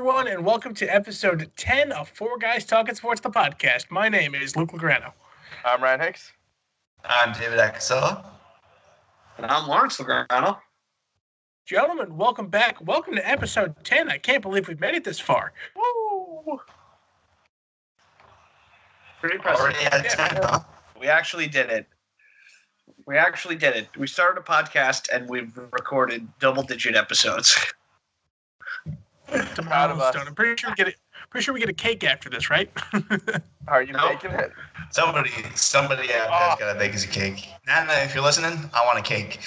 everyone, and welcome to episode 10 of Four Guys Talking Sports, the podcast. My name is Luke Lograno. I'm Ryan Hicks. I'm David Acasella. And I'm Lawrence Lograno. Gentlemen, welcome back. Welcome to episode 10. I can't believe we've made it this far. Woo! Pretty impressive. Already at 10, huh? We actually did it. We started a podcast and we've recorded double-digit episodes. It's a Proud of us. milestone. I'm pretty sure we get a cake after this, right? Are you No. making it? Somebody out there's got to bake us a cake. Nana, if you're listening, I want a cake.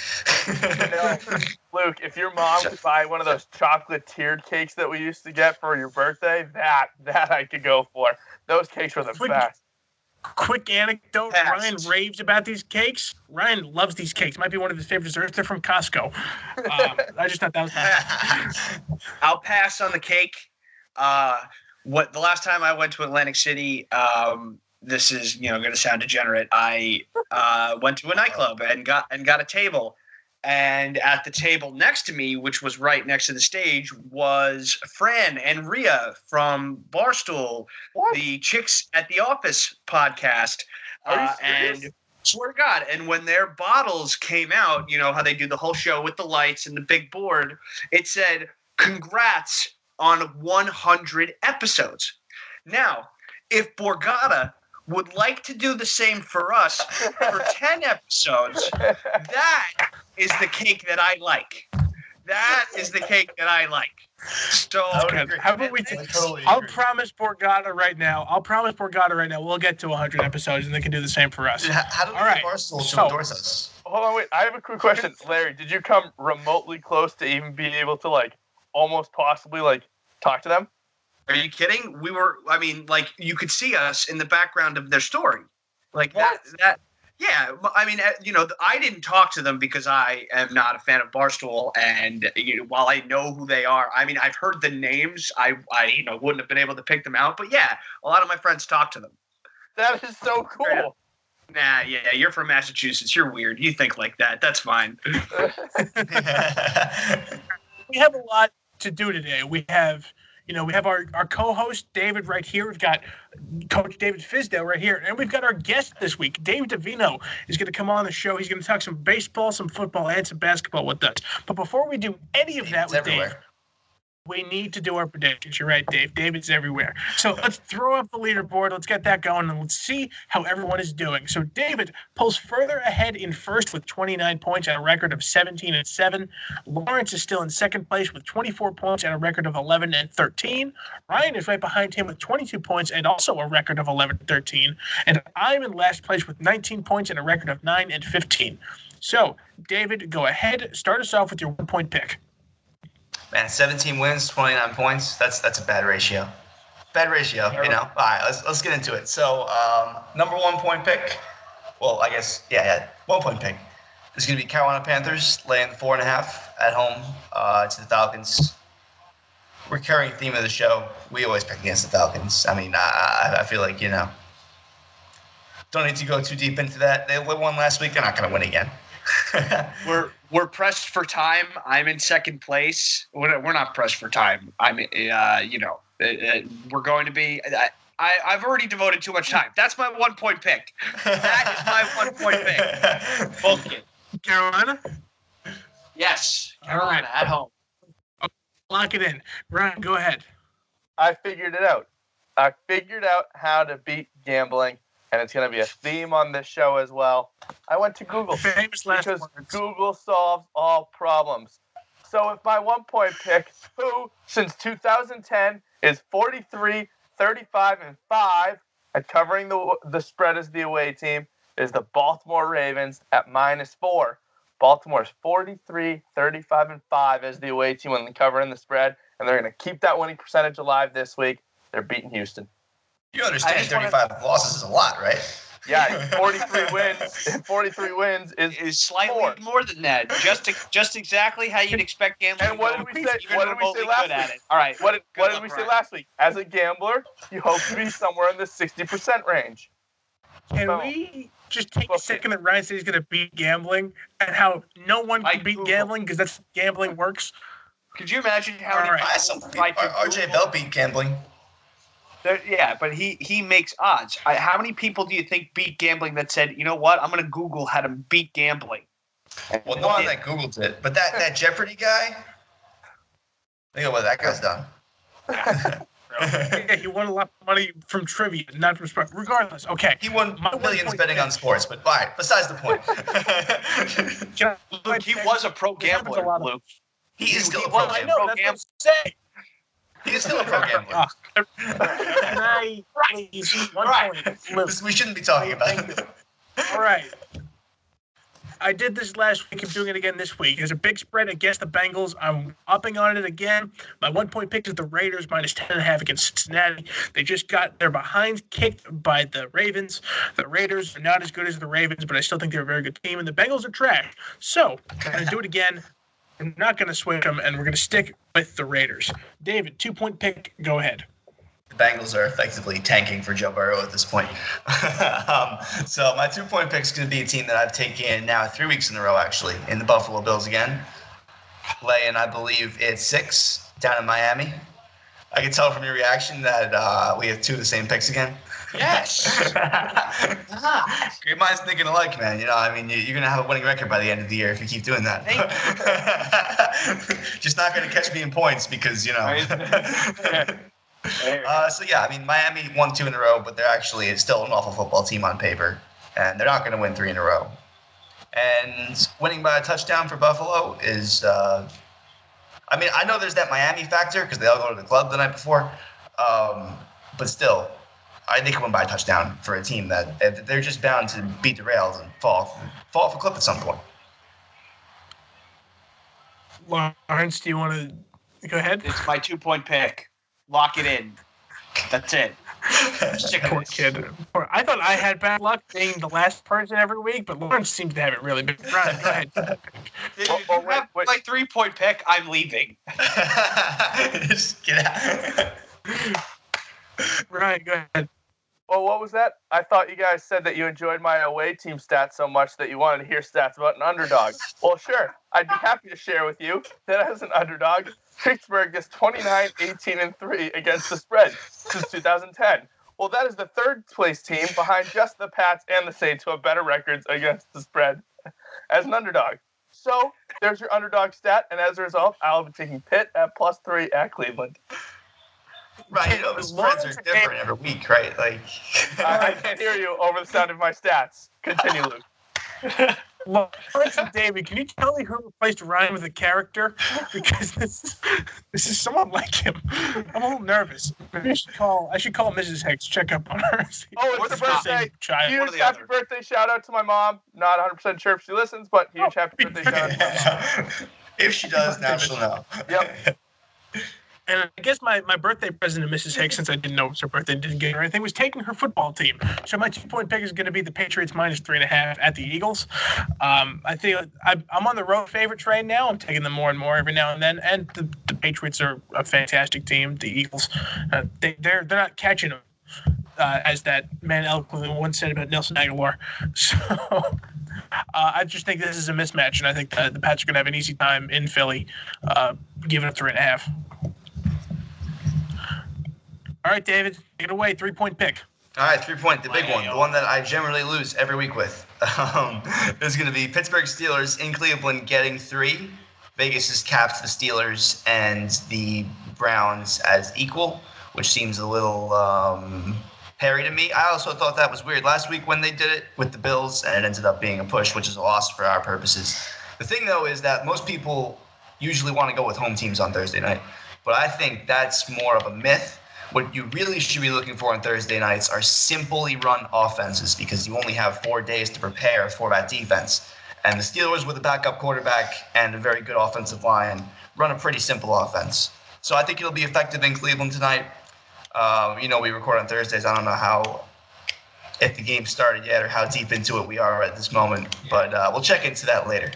Luke, if your mom could buy one of those chocolate tiered cakes that we used to get for your birthday, that I could go for. Those cakes were the best. Quick anecdote. Pass. Ryan raves about these cakes. Ryan loves these cakes. Might be one of his favorite desserts. They're from Costco. I just thought that was I'll pass on the cake. The last time I went to Atlantic City, this is going to sound degenerate. I went to a nightclub and got a table, and at the table next to me, which was right next to the stage, was Fran and Rhea from Barstool, the Chicks at the Office podcast. Are you serious? And swear to God, and when their bottles came out, you know how they do the whole show with the lights and the big board, it said, "Congrats on 100 episodes." Now, if Borgata would like to do the same for us for 10 episodes, that is the cake that I like. That is the cake that I like. So, good. How about we I'll promise Borgata right now. We'll get to 100 episodes, and they can do the same for us. How do we All right. get Barstool to So- endorse us? Hold on, wait. I have a quick question. Larry, did you come remotely close to even being able to, almost possibly, talk to them? are you kidding? You could see us in the background of their story. What? Yeah, I didn't talk to them because I am not a fan of Barstool, and while I know who they are, I've heard the names. I wouldn't have been able to pick them out, but yeah, a lot of my friends talk to them. That is so cool. Nah, yeah, you're from Massachusetts. You're weird. You think like that. That's fine. We have a lot to do today. We have our co-host David right here. We've got Coach David Fisdale right here, and we've got our guest this week, Dave Davino, is going to come on the show. He's going to talk some baseball, some football, and some basketball with us. But before we do any of that with Dave, we need to do our predictions. You're right, Dave. David's everywhere. So let's throw up the leaderboard. Let's get that going, and let's see how everyone is doing. So David pulls further ahead in first with 29 points and a record of 17-7. Lawrence is still in second place with 24 points and a record of 11-13. Ryan is right behind him with 22 points and also a record of 11-13. And I'm in last place with 19 points and a record of 9-15. So, David, go ahead. Start us off with your 1-point pick. Man, 17 wins, 29 points. That's a bad ratio. All right, let's get into it. So, number 1 point pick. Well, I guess, 1 point pick. Is going to be Carolina Panthers laying 4.5 at home to the Falcons. Recurring theme of the show. We always pick against the Falcons. I feel like, don't need to go too deep into that. They won last week. They're not going to win again. We're pressed for time. I'm in second place. We're not pressed for time. We're going to be. I've already devoted too much time. That's my 1 point pick. That is my 1 point pick. Book it. Carolina? Yes, Carolina at home. Lock it in. Ryan, go ahead. I figured it out. I figured out how to beat gambling, and it's going to be a theme on this show as well. I went to Google Famous last because words. Google solves all problems. So if my 1 point pick, who since 2010 is 43, 35, and 5, and covering the spread as the away team, is the Baltimore Ravens at -4. Baltimore's 43, 35, and 5 as the away team when covering the spread, and they're going to keep that winning percentage alive this week. They're beating Houston. You understand 35 losses is a lot, right? Yeah, 43 wins is slightly 4. more than that. Just exactly how you'd expect gambling. And what did we say? What did we say last week? All right. What did we say last week? As a gambler, you hope to be somewhere in the 60% range. Can we just take a second that Ryan said he's going to beat gambling and how no one can beat gambling because that's how gambling works? Could you imagine how All many right. people tried to RJ Google- Bell beat gambling. Yeah, but he makes odds. How many people do you think beat gambling that said, you know what, I'm going to Google how to beat gambling? Well, no one that Googled it, but that Jeopardy guy. Think of what that guy's done. Yeah, he won a lot of money from trivia, not from sport. Regardless, okay. He won My millions 1 point betting pick. on sports, but all right, besides the point. Can I- Luke, he was a pro It happens a gambler, lot of- Luke. He is still a He pro was. I gambler. know, that's what I'm saying. He is still a pro gambler. Can I please 1 Right. point? Luke. We shouldn't be talking about Thank it. you. All right. I did this last week. I'm doing it again this week. There's a big spread against the Bengals. I'm upping on it again. My 1 point pick is the Raiders minus 10.5 against Cincinnati. They just got their behinds kicked by the Ravens. The Raiders are not as good as the Ravens, but I still think they're a very good team. And the Bengals are trash. So I'm going to do it again. I'm not going to switch them, and we're going to stick with the Raiders. David, 2 point pick. Go ahead. The Bengals are effectively tanking for Joe Burrow at this point. So my 2 point pick is going to be a team that I've taken now 3 weeks in a row, actually, in the Buffalo Bills again. Playing, I believe it's 6 down in Miami. I can tell from your reaction that we have 2 of the same picks again. Yes. Great minds thinking alike, man. You know, I mean, you're going to have a winning record by the end of the year if you keep doing that. Just not going to catch me in points because, you know. So, yeah, I mean, Miami won 2 in a row, but they're actually still an awful football team on paper, and they're not going to win 3 in a row. And winning by a touchdown for Buffalo is, I mean, I know there's that Miami factor because they all go to the club the night before, but still, I think they can win by a touchdown for a team that they're just bound to beat the rails and fall off a cliff at some point. Lawrence, do you want to go ahead? It's my 2 point pick. Lock it in. That's it. Poor kid. I thought I had bad luck being the last person every week, but Lawrence seems to have it really big. Ryan, go ahead. If you have my 3 point pick, I'm leaving. Just get out. Ryan, go ahead. Well, what was that? I thought you guys said that you enjoyed my away team stats so much that you wanted to hear stats about an underdog. Well, sure. I'd be happy to share with you that as an underdog, Pittsburgh is 29-18-3 against the spread since 2010. Well, that is the third place team behind just the Pats and the Saints who have better records against the spread as an underdog. So there's your underdog stat, and as a result, I'll be taking Pitt at +3 at Cleveland. Right, you know, the spreads are different every week, right? Like, I can't hear you over the sound of my stats. Continue, Luke. Lawrence and David, can you tell me who replaced Ryan with a character? Because this is someone like him. I'm a little nervous. Maybe I should call Mrs. Hicks, check up on her. Oh, it's the birthday. Child. Huge happy birthday shout out to my mom. Not 100% sure if she listens, but huge happy birthday shout out to my mom. if she does, now she'll know. Yep. And I guess my birthday present to Mrs. Hicks, since I didn't know it was her birthday, didn't get her anything, was taking her football team. So my 2 point pick is going to be the Patriots minus 3.5 at the Eagles. I think I'm on the road favorite train now. I'm taking them more and more every now and then. And the Patriots are a fantastic team. The Eagles, they're not catching them, as that man eloquently once said about Nelson Aguilar. So I just think this is a mismatch, and I think the Pats are going to have an easy time in Philly, giving it 3.5. All right, David, take it away. 3 point pick. All right, 3 point, the big one, the one that I generally lose every week with. Is going to be Pittsburgh Steelers in Cleveland getting 3. Vegas has capped the Steelers and the Browns as equal, which seems a little hairy to me. I also thought that was weird last week when they did it with the Bills, and it ended up being a push, which is a loss for our purposes. The thing, though, is that most people usually want to go with home teams on Thursday night, but I think that's more of a myth. What you really should be looking for on Thursday nights are simply run offenses because you only have 4 days to prepare for that defense. And the Steelers, with a backup quarterback and a very good offensive line, run a pretty simple offense. So I think it'll be effective in Cleveland tonight. We record on Thursdays. I don't know if the game started yet or how deep into it we are at this moment, but we'll check into that later.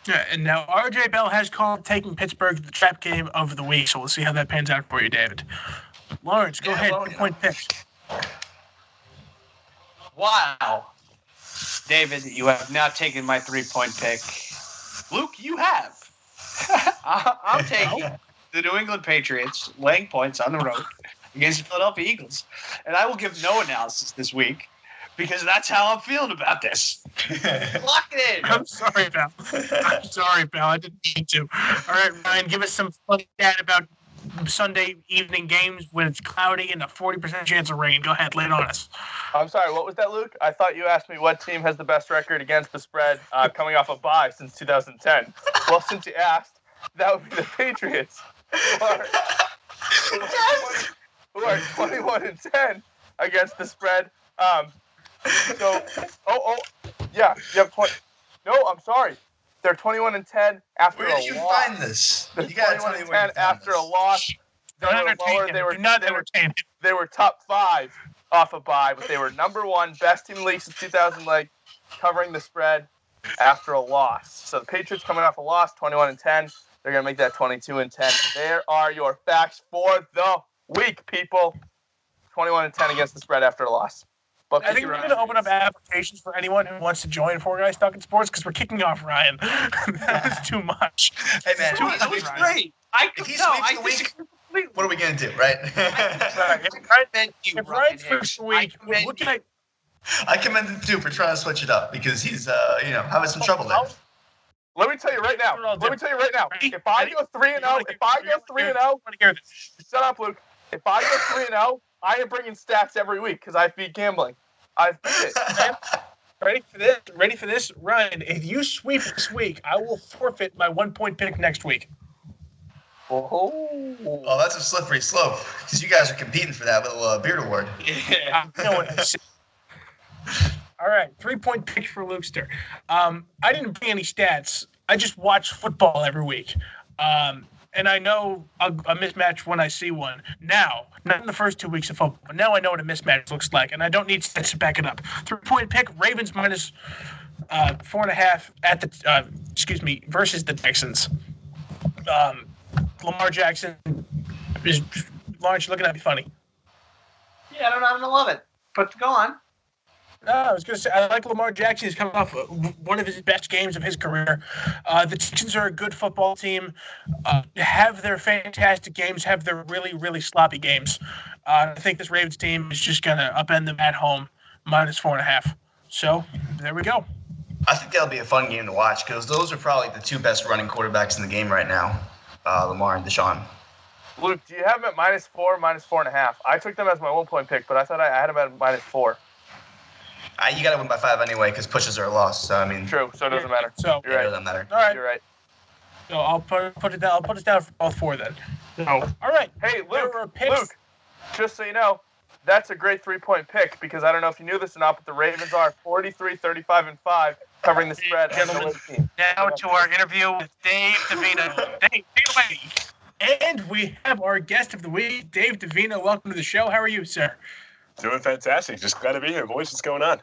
Yeah, and now RJ Bell has called taking Pittsburgh the trap game of the week, so we'll see how that pans out for you, David. Lawrence, go ahead. 2 point pick. Wow. David, you have now taken my 3 point pick. Luke, you have. I'm taking the New England Patriots laying points on the road against the Philadelphia Eagles. And I will give no analysis this week because that's how I'm feeling about this. Lock it in. I'm sorry, pal. I didn't mean to. All right, Ryan, give us some fun stat about Sunday evening games when it's cloudy and a 40% chance of rain. Go ahead, lay it on us. I'm sorry, what was that, Luke? I thought you asked me what team has the best record against the spread coming off a bye since 2010. Well, since you asked, that would be the Patriots, who are 21-10 against the spread. Yeah, you have 20. No, I'm sorry. They're 21-10 after a loss. Where did you find this? They're You gotta tell me where you 21-10 found after a this. loss. They were top 5 off a bye, but they were number 1 best team in the league since 2000, covering the spread after a loss. So the Patriots coming off a loss, 21-10. They're gonna make that 22-10. There are your facts for the week, people. 21-10 against the spread after a loss. But I think we're going to open up applications for anyone who wants to join Four Guys Talking Sports because we're kicking off Ryan. That was too much. Hey, man. That was great. If he sweeps the week, what are we going to do, right? If Ryan sweeps the week, what can I... I commend him, too, for trying to switch it up because he's, having some trouble there. Let me tell you right now. If I go 3-0, shut up, Luke. If I go 3-0, I am bringing stats every week because I beat gambling. I've beat it. Ready for this? Ryan, if you sweep this week, I will forfeit my 1-point pick next week. Oh, that's a slippery slope because you guys are competing for that little beard award. Yeah. All right, 3-point pick for Lukester. I didn't bring any stats. I just watch football every week. And I know a mismatch when I see one. Now, not in the first 2 weeks of football, but now I know what a mismatch looks like, and I don't need stats to back it up. 3-point pick, Ravens minus 4.5 at the versus the Texans. Lamar Jackson is Lawrence looking at me funny. Yeah, I don't love it, but go on. No, I was going to say, I like Lamar Jackson. He's coming off one of his best games of his career. The Texans are a good football team, have their fantastic games, have their really, really sloppy games. I think this Ravens team is just going to upend them at home, minus 4.5. So, there we go. I think that'll be a fun game to watch because those are probably the 2 best running quarterbacks in the game right now, Lamar and Deshaun. Luke, do you have them at -4, -4.5? I took them as my 1-point pick, but I thought I had them at -4. You got to win by 5 anyway because pushes are a loss. So, I mean. True, so it doesn't matter. So, you're right. It doesn't matter. All right. You're right. So I'll put it down. I'll put it down for all 4 then. So, all right. Hey, Luke, just so you know, that's a great 3-point pick because I don't know if you knew this or not, but the Ravens are 43, 35, and 5 covering the spread. Gentlemen, now to our interview with Dave Davino. Dave, take it away. And we have our guest of the week, Dave Davino. Welcome to the show. How are you, sir? Doing fantastic. Just glad to be here, boys. What's going on?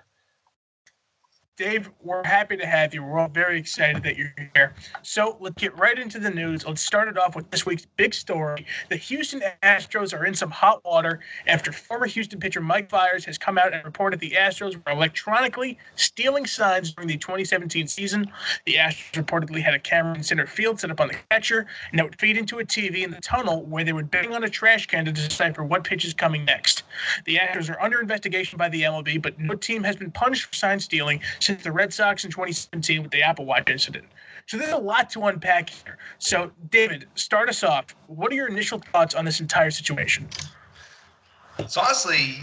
Dave, we're happy to have you. We're all very excited that you're here. So let's get right into the news. Let's start it off with this week's big story. The Houston Astros are in some hot water after former Houston pitcher Mike Fiers has come out and reported the Astros were electronically stealing signs during the 2017 season. The Astros reportedly had a camera in center field set up on the catcher, and that would feed into a TV in the tunnel where they would bang on a trash can to decipher what pitch is coming next. The Astros are under investigation by the MLB, but no team has been punished for sign stealing since the Red Sox in 2017 with the Apple Watch incident. So there's a lot to unpack here. So, David, start us off. What are your initial thoughts on this entire situation? So, honestly,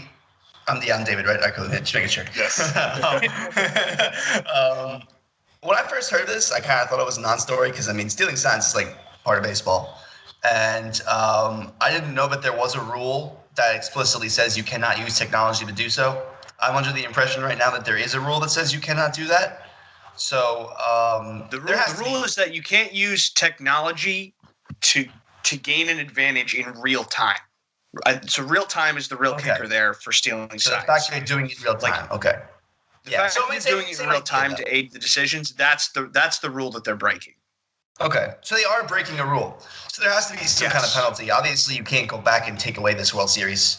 I'm David, right? Just making sure. Yes. When I first heard this, I kind of thought it was a non-story because, stealing signs is like part of baseball. And I didn't know that there was a rule that explicitly says you cannot use technology to do so. I'm under the impression right now that there is a rule that says you cannot do that. So the rule is that you can't use technology to gain an advantage in real time. So real time is the real kicker there for stealing signs. So the fact that you're doing it in real time, okay. The fact that you're doing it in real time to aid the decisions, that's the rule that they're breaking. Okay, so they are breaking a rule. So there has to be some kind of penalty. Obviously, you can't go back and take away this World Series.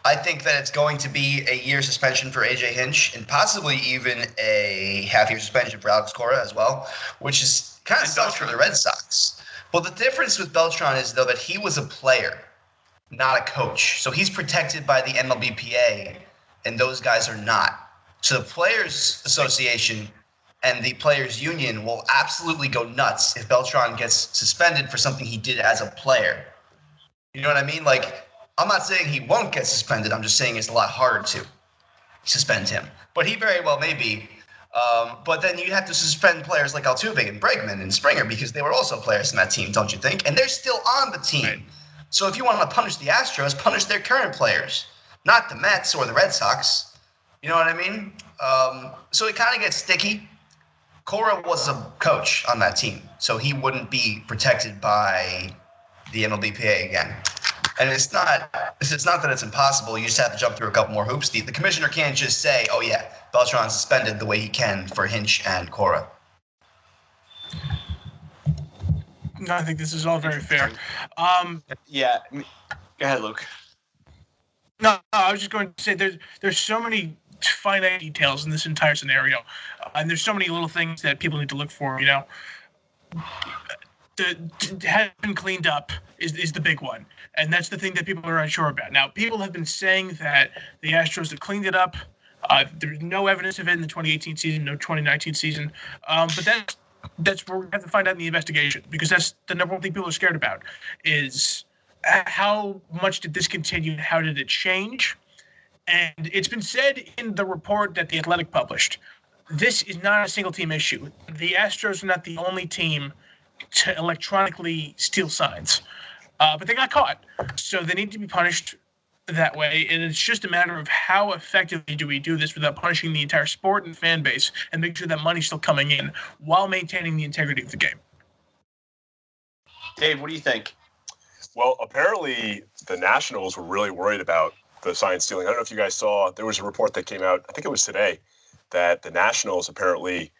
I think that it's going to be a year suspension for AJ Hinch and possibly even a half-year suspension for Alex Cora as well, which is kind of sucks for the Red Sox. Well, the difference with Beltran is, though, that he was a player, not a coach. So he's protected by the MLBPA, and those guys are not. So the Players Association and the Players Union will absolutely go nuts if Beltran gets suspended for something he did as a player. You know what I mean? Like, I'm not saying he won't get suspended. I'm just saying it's a lot harder to suspend him. But he very well may be. But then you have to suspend players like Altuve and Bregman and Springer because they were also players in that team, don't you think? And they're still on the team. Right. So if you want to punish the Astros, punish their current players, not the Mets or the Red Sox. You know what I mean? So it kind of gets sticky. Cora was a coach on that team, so he wouldn't be protected by the MLBPA again. And it's not that it's impossible. You just have to jump through a couple more hoops. The commissioner can't just say, oh, yeah, Beltran's suspended the way he can for Hinch and Cora. No, I think this is all very fair. Yeah. Go ahead, Luke. No, I was just going to say there's so many finite details in this entire scenario. And there's so many little things that people need to look for, you know. Has been cleaned up is the big one. And that's the thing that people are unsure about. Now, people have been saying that the Astros have cleaned it up. There's no evidence of it in the 2018 season, no 2019 season. But that's where we have to find out in the investigation, because that's the number one thing people are scared about is how much did this continue and how did it change? And it's been said in the report that The Athletic published, this is not a single-team issue. The Astros are not the only team to electronically steal signs. But they got caught. So they need to be punished that way. And it's just a matter of how effectively do we do this without punishing the entire sport and fan base and make sure that money's still coming in while maintaining the integrity of the game. Dave, what do you think? Well, apparently the Nationals were really worried about the sign stealing. I don't know if you guys saw, there was a report that came out, I think it was today, that the Nationals apparently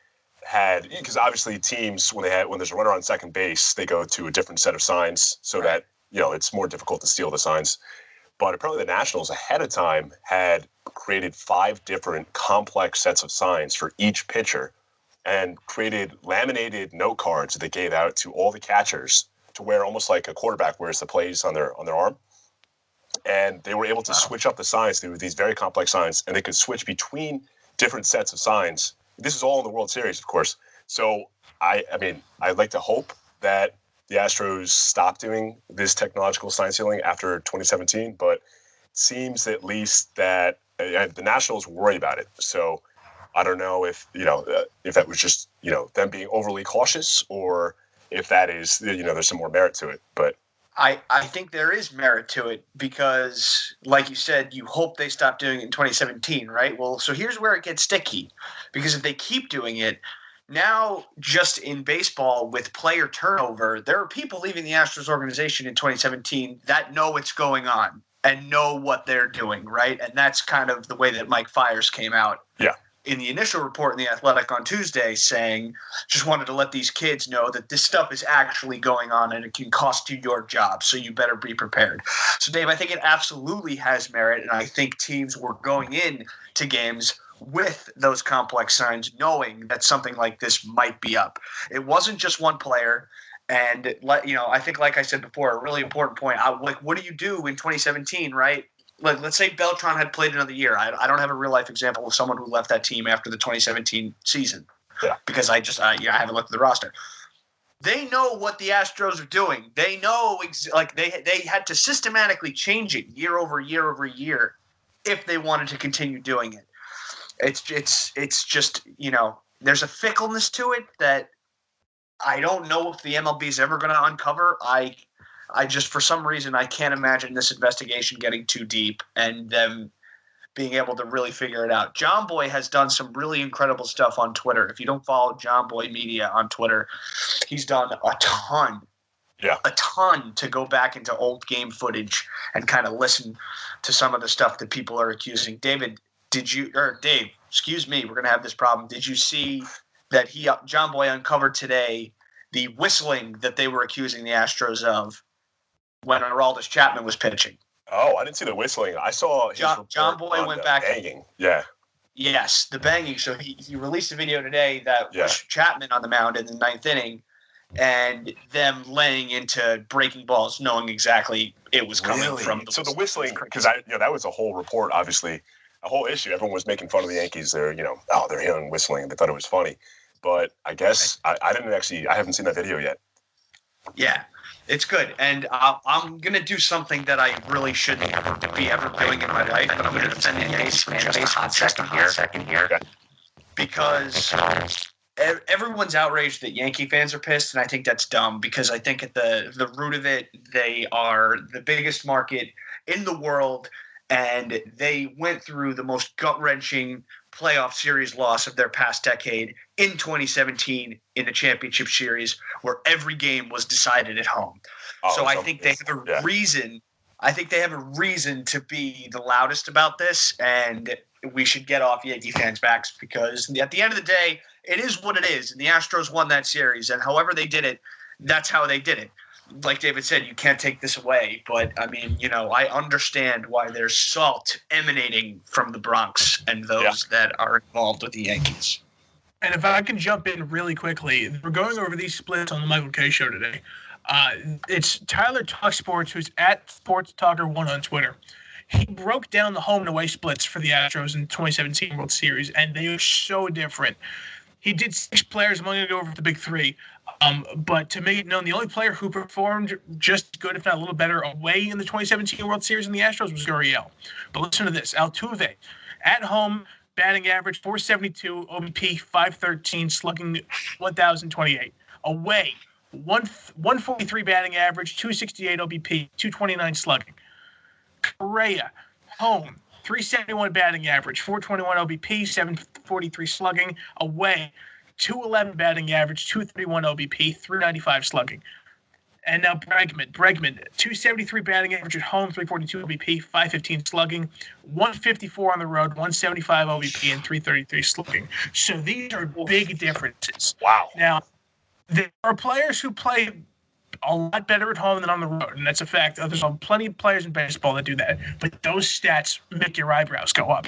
had, because obviously teams, when there's a runner on second base, they go to a different set of signs so that, you know, it's more difficult to steal the signs. But apparently the Nationals ahead of time had created 5 different complex sets of signs for each pitcher and created laminated note cards that they gave out to all the catchers to wear, almost like a quarterback wears the plays on their arm. And they were able to switch up the signs through these very complex signs, and they could switch between different sets of signs. This is all in the World Series, of course. So, I mean, I'd like to hope that the Astros stop doing this technological sign stealing after 2017, but it seems at least that the Nationals worry about it. So, I don't know if that was just, them being overly cautious, or if that is, there's some more merit to it. But I think there is merit to it because, like you said, you hope they stop doing it in 2017, right? Well, so here's where it gets sticky, because if they keep doing it, now just in baseball with player turnover, there are people leaving the Astros organization in 2017 that know what's going on and know what they're doing, right? And that's kind of the way that Mike Fiers came out. Yeah. In the initial report in The Athletic on Tuesday, saying, just wanted to let these kids know that this stuff is actually going on and it can cost you your job, so you better be prepared. So, Dave, I think it absolutely has merit, and I think teams were going in to games with those complex signs, knowing that something like this might be up. It wasn't just one player, and I think, like I said before, a really important point. What do you do in 2017, right? Like, let's say Beltran had played another year. I don't have a real life example of someone who left that team after the 2017 season, because I haven't looked at the roster. They know what the Astros are doing. They know they had to systematically change it year over year over year if they wanted to continue doing it. It's just there's a fickleness to it that I don't know if the MLB is ever going to uncover. I just, for some reason, I can't imagine this investigation getting too deep and them being able to really figure it out. John Boy has done some really incredible stuff on Twitter. If you don't follow John Boy Media on Twitter, he's done a ton to go back into old game footage and kind of listen to some of the stuff that people are accusing. Dave, excuse me, we're going to have this problem. Did you see that John Boy uncovered today the whistling that they were accusing the Astros of when Aroldis Chapman was pitching? Oh, I didn't see the whistling. I saw his John report Boy on went the back. banging. Yeah. Yes, the banging. So he released a video today that was Chapman on the mound in the 9th inning, and them laying into breaking balls, knowing exactly it was coming from the So the whistling, because that was a whole report, obviously, a whole issue. Everyone was making fun of the Yankees. They're they're hearing whistling. They thought it was funny, but I guess I haven't seen that video yet. Yeah, it's good, and I'm gonna do something that I really shouldn't be ever doing in my life, but I'm gonna defend the Yankees for just a hot second here, Okay. Because everyone's outraged that Yankee fans are pissed, and I think that's dumb because I think at the root of it, they are the biggest market in the world, and they went through the most gut-wrenching playoff series loss of their past decade in 2017 in the championship series, where every game was decided at home. So I think they have a reason. I think they have a reason to be the loudest about this, and we should get off Yankee fans' backs because at the end of the day, it is what it is. And the Astros won that series, and however they did it, that's how they did it. Like David said, you can't take this away. But, I mean, I understand why there's salt emanating from the Bronx and those that are involved with the Yankees. And if I can jump in really quickly, we're going over these splits on the Michael K. Show today. It's Tyler Talk Sports, who's at Sports Talker 1 on Twitter. He broke down the home and away splits for the Astros in the 2017 World Series, and they are so different. He did 6 players. I'm only going to go over the big 3. But to make it known, the only player who performed just as good, if not a little better, away in the 2017 World Series in the Astros was Gurriel. But listen to this. Altuve, at home, batting average 472, OBP 513, slugging 1,028. Away, 143 batting average, 268 OBP, 229 slugging. Correa, home, 371 batting average, 421 OBP, 743 slugging. Away, 211 batting average, 231 OBP, 395 slugging. And now Bregman, 273 batting average at home, 342 OBP, 515 slugging, 154 on the road, 175 OBP, and 333 slugging. So these are big differences. Wow. Now, there are players who play a lot better at home than on the road, and that's a fact. There's plenty of players in baseball that do that, but those stats make your eyebrows go up.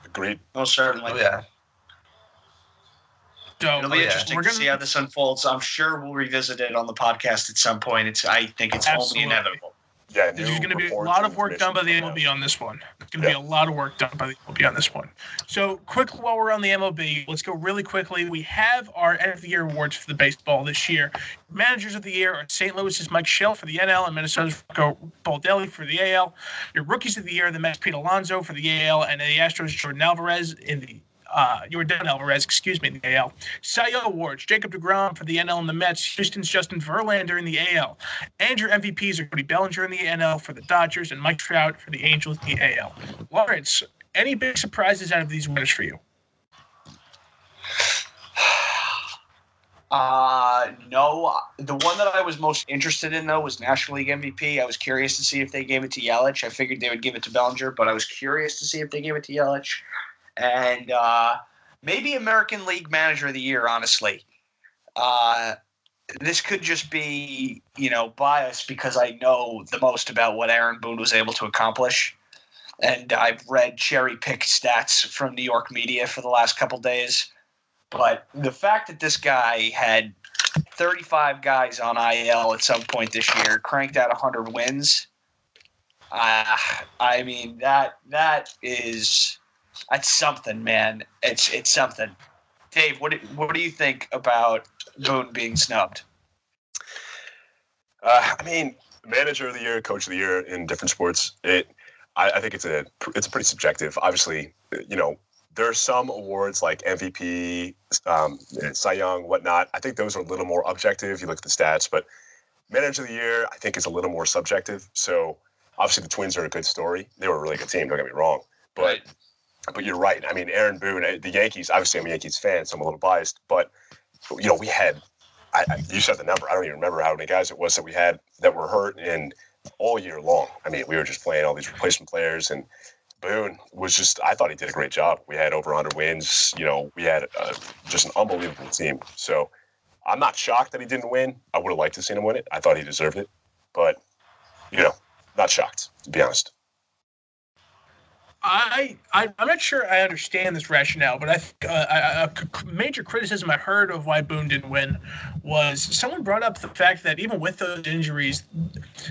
Agreed. Most certainly. Oh, yeah. So, it'll be interesting to see how this unfolds. I'm sure we'll revisit it on the podcast at some point. I think it's only inevitable. Yeah, there's going to be a lot of work done by the MLB on this one. There's going to be a lot of work done by the MLB on this one. So quickly, while we're on the MLB, let's go really quickly. We have our end of the year awards for the baseball this year. Managers of the year are St. Louis's Mike Shell for the NL and Minnesota's Franco Baldelli for the AL. Your rookies of the year, the Mets Pete Alonso for the AL, and the Astros Jordan Alvarez in the in the AL. Cy Young Awards, Jacob deGrom for the NL and the Mets, Houston's Justin Verlander in the AL. And your MVPs are Cody Bellinger in the NL for the Dodgers and Mike Trout for the Angels in the AL. Lawrence, any big surprises out of these winners for you? No. The one that I was most interested in, though, was National League MVP. I was curious to see if they gave it to Yelich. I figured they would give it to Bellinger, but I was curious to see if they gave it to Yelich. And maybe American League Manager of the Year, honestly. This could just be, bias because I know the most about what Aaron Boone was able to accomplish. And I've read cherry-picked stats from New York media for the last couple days. But the fact that this guy had 35 guys on IL at some point this year, cranked out 100 wins, I mean, that's something, man. It's something. Dave, what do you think about Boone being snubbed? I mean, manager of the year, coach of the year in different sports. I think it's pretty subjective. Obviously, there are some awards like MVP, Cy Young, whatnot. I think those are a little more objective. You look at the stats, but manager of the year, I think, is a little more subjective. So obviously, the Twins are a good story. They were a really good team. Don't get me wrong, but you're right. I mean, Aaron Boone, the Yankees. Obviously, I'm a Yankees fan, so I'm a little biased. But we had. You said the number. I don't even remember how many guys it was that we had that were hurt and all year long. I mean, we were just playing all these replacement players, and Boone was just. I thought he did a great job. We had over 100 wins. We had just an unbelievable team. So I'm not shocked that he didn't win. I would have liked to see him win it. I thought he deserved it, but not shocked, to be honest. I'm not sure I understand this rationale, but I think a major criticism I heard of why Boone didn't win was someone brought up the fact that even with those injuries,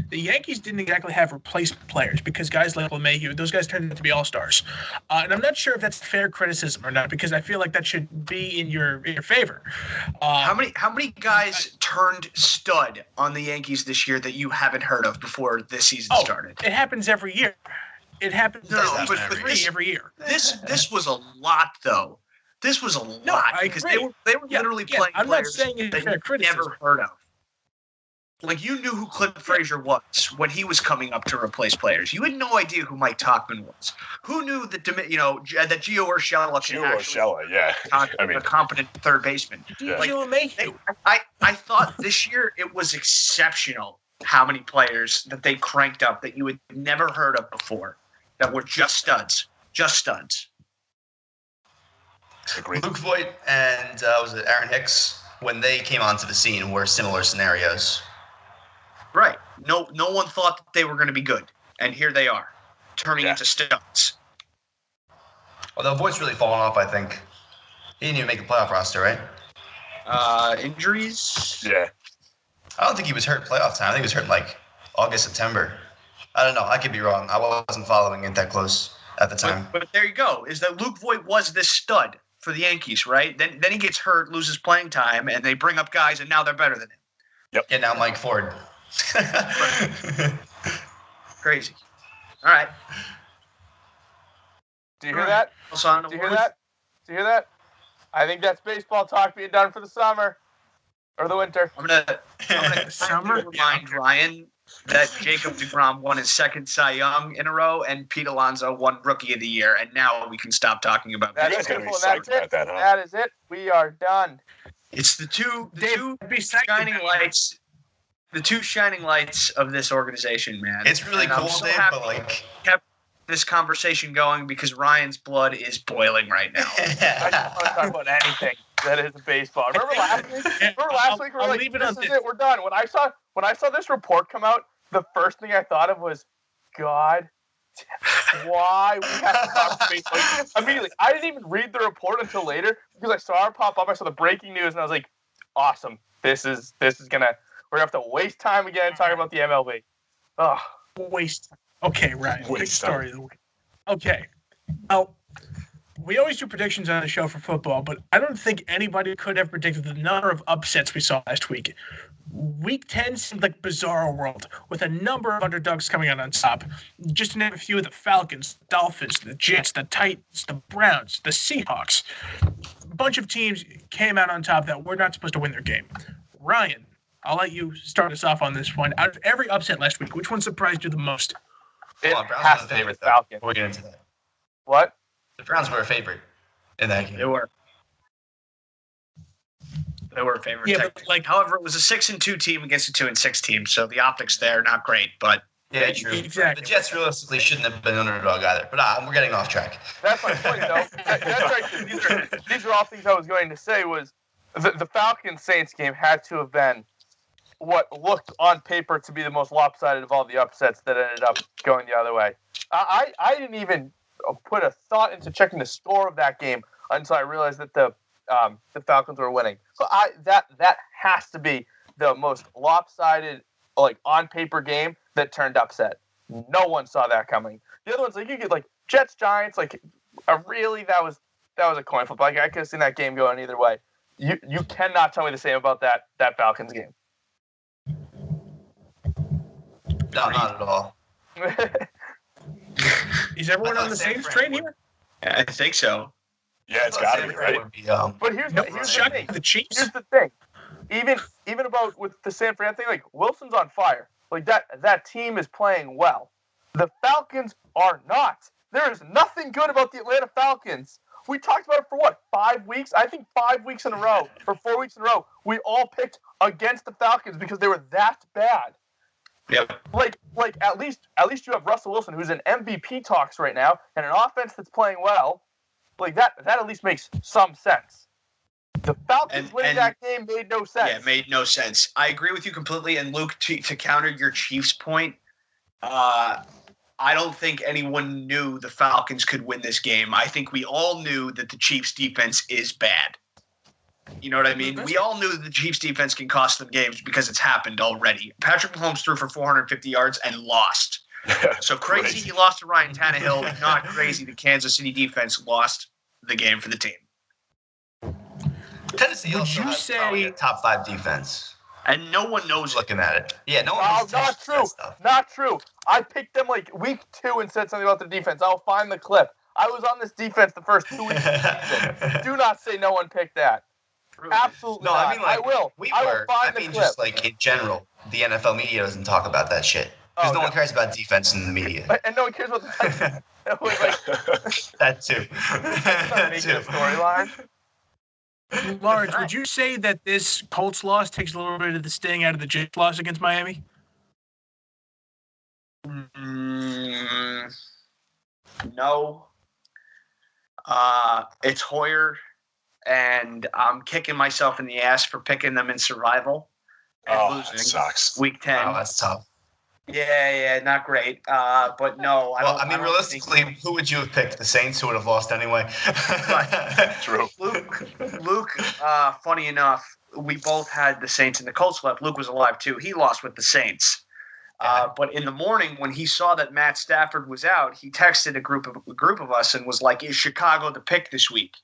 the Yankees didn't exactly have replacement players because guys like LeMahieu, those guys turned out to be all-stars. And I'm not sure if that's fair criticism or not because I feel like that should be in your favor. How many guys turned stud on the Yankees this year that you haven't heard of before this season started? It happens every year. It happens but every year. This was a lot, though. This was a lot because they were literally playing I'm players not saying it's that fair you criticism. never heard of. Like, you knew who Clint Frazier was when he was coming up to replace players. You had no idea who Mike Talkin was. Who knew that that Gio Urshela yeah. a competent third baseman. Yeah. I thought this year it was exceptional how many players that they cranked up that you had never heard of before that were just studs. Just studs. Agreed. Luke Voigt and was it Aaron Hicks, when they came onto the scene, were similar scenarios. Right. No one thought that they were going to be good, and here they are, turning into studs. Although Voigt's really fallen off, I think. He didn't even make the playoff roster, right? Injuries? Yeah. I don't think he was hurt playoff time. I think he was hurt in like August, September. I don't know. I could be wrong. I wasn't following it that close at the time. But there you go. Is that Luke Voigt was this stud for the Yankees, right? Then he gets hurt, loses playing time, and they bring up guys, and now they're better than him. Yep. And now Mike Ford. Crazy. All right. Do you hear that? Do you hear that? Do you hear that? I think that's baseball talk being done for the summer or the winter. I'm gonna remind Ryan that Jacob deGrom won his second Cy Young in a row, and Pete Alonso won Rookie of the Year, and now we can stop talking about That You is guys it. gotta be psyched about that, huh? That is it. We are done. It's the two be psyched shining about it. lights. The two shining lights of this organization, man. It's really And I'm cool, so Dave, happy but like... kept this conversation going because Ryan's blood is boiling right now. I don't want to talk about anything that is baseball. Remember last week? We were I'll like, leave it this on is this. it. We're done. When I saw this report come out, the first thing I thought of was, God, why we have to talk baseball? Like, immediately, I didn't even read the report until later because I saw it pop up. I saw the breaking news, and I was like, awesome. This is gonna. We're gonna have to waste time again talking about the MLB. Oh, Waste. Okay, right. Big Waste story of the week. Okay. Now, we always do predictions on the show for football, but I don't think anybody could have predicted the number of upsets we saw last week. Week 10 seemed like a bizarro world, with a number of underdogs coming out on top. Just to name a few, the Falcons, the Dolphins, the Jets, the Titans, the Browns, the Seahawks. A bunch of teams came out on top that were not supposed to win their game. Ryan, I'll let you start us off on this one. Out of every upset last week, which one surprised you the most? it Come on, Browns has were to the be favorite, the though. Falcons. We'll get into that. What? The Browns were a favorite in that game. They were favorites. Yeah, but like, However, it was a 6-2 team against a 2-6 team, so the optics there not great. But Yeah, true. Exactly. The Jets realistically shouldn't have been underdog either. But we're getting off track. That's my point, though. That's right. These are all things I was going to say. Was the Falcons Saints game had to have been what looked on paper to be the most lopsided of all the upsets that ended up going the other way. I didn't even put a thought into checking the score of that game until I realized that the Falcons were winning. So that has to be the most lopsided, like, on paper game that turned upset. No one saw that coming. The other ones, like, you get like Jets Giants, like, really that was a coin flip. Like, I could have seen that game going either way. You cannot tell me the same about that Falcons game. No, not at all. Is everyone on the Saints train here? I think so. Yeah, it's got to be, right? But here's the thing. The Chiefs. Here's the thing. Even about with the San Fran thing, like, Wilson's on fire. Like, that team is playing well. The Falcons are not. There is nothing good about the Atlanta Falcons. We talked about it for 5 weeks? I think 5 weeks in a row, or 4 weeks in a row, we all picked against the Falcons because they were that bad. Yep. Like at least you have Russell Wilson, who's in MVP talks right now, and an offense that's playing well. Like, that at least makes some sense. The Falcons winning that game made no sense. Yeah, it made no sense. I agree with you completely. And Luke, to counter your Chiefs point, I don't think anyone knew the Falcons could win this game. I think we all knew that the Chiefs' defense is bad. You know what I mean? We all knew that the Chiefs' defense can cost them games because it's happened already. Patrick Mahomes threw for 450 yards and lost. So crazy he lost to Ryan Tannehill. Not crazy the Kansas City defense lost the game for the team. Tennessee Would also you has say- probably a top 5 defense. And no one knows it. Looking at it. Yeah, no one Oh, knows not true. Not true. I picked them like week 2 and said something about their defense. I'll find the clip. I was on this defense the first 2 weeks of the season. Do not say no one picked that. Absolutely No, not. I mean, like, I will. We I will were. find I the mean, clip. just like in general, the NFL media doesn't talk about that shit. Because no one cares about defense in the media. And no one cares about the Titans. It was like, That too. that's not making a storyline. Lawrence, would you say that this Colts loss takes a little bit of the sting out of the Jets loss against Miami? No. It's Hoyer, and I'm kicking myself in the ass for picking them in survival and That losing sucks. week 10. Wow, that's tough. Yeah, not great. But no, I mean, realistically, who would you have picked? The Saints, who would have lost anyway. True. Luke, funny enough, we both had the Saints and the Colts left. Luke was alive too. He lost with the Saints. But in the morning, when he saw that Matt Stafford was out, he texted a group of us and was like, "Is Chicago the pick this week?"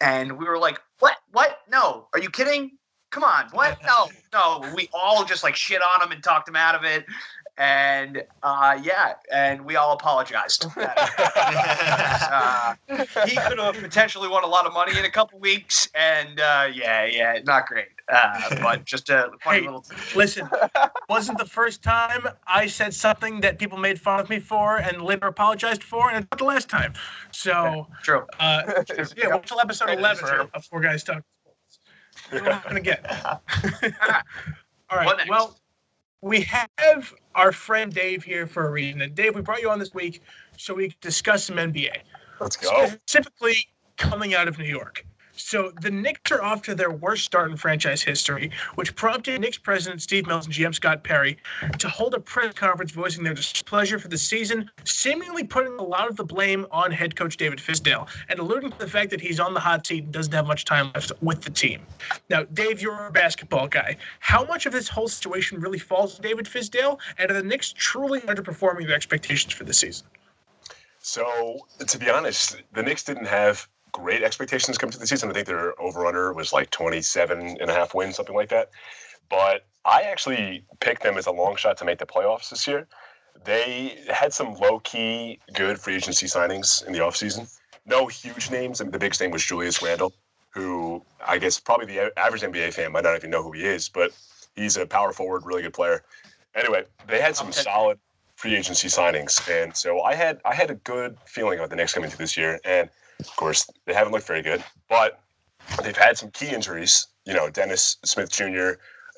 And we were like, "What? What? No? Are you kidding? Come on! What? No! We all just like shit on him and talked him out of it." And and we all apologized. He could have potentially won a lot of money in a couple weeks, and not great. But just a funny little. Listen, wasn't the first time I said something that people made fun of me for and later apologized for, and not the last time. So, True. wait till episode 11 of Four Guys Talk Sports. We're not going to get. All right. Well, we have our friend Dave here for a reason. And Dave, we brought you on this week so we could discuss some NBA. Let's go. Specifically coming out of New York. So the Knicks are off to their worst start in franchise history, which prompted Knicks president Steve Mills and GM Scott Perry to hold a press conference voicing their displeasure for the season, seemingly putting a lot of the blame on head coach David Fizdale and alluding to the fact that he's on the hot seat and doesn't have much time left with the team. Now, Dave, you're a basketball guy. How much of this whole situation really falls to David Fizdale, and are the Knicks truly underperforming their expectations for the season? So, to be honest, the Knicks didn't have great expectations coming to the season. I think their over-under was like 27.5 wins, something like that. But I actually picked them as a long shot to make the playoffs this year. They had some low-key good free agency signings in the offseason. No huge names. I mean, the biggest name was Julius Randle, who I guess probably the average NBA fan might not even know who he is, but he's a power forward, really good player. Anyway, they had some solid free agency signings, and so I had a good feeling about the Knicks coming into this year. And of course, they haven't looked very good, but they've had some key injuries. You know, Dennis Smith Jr.,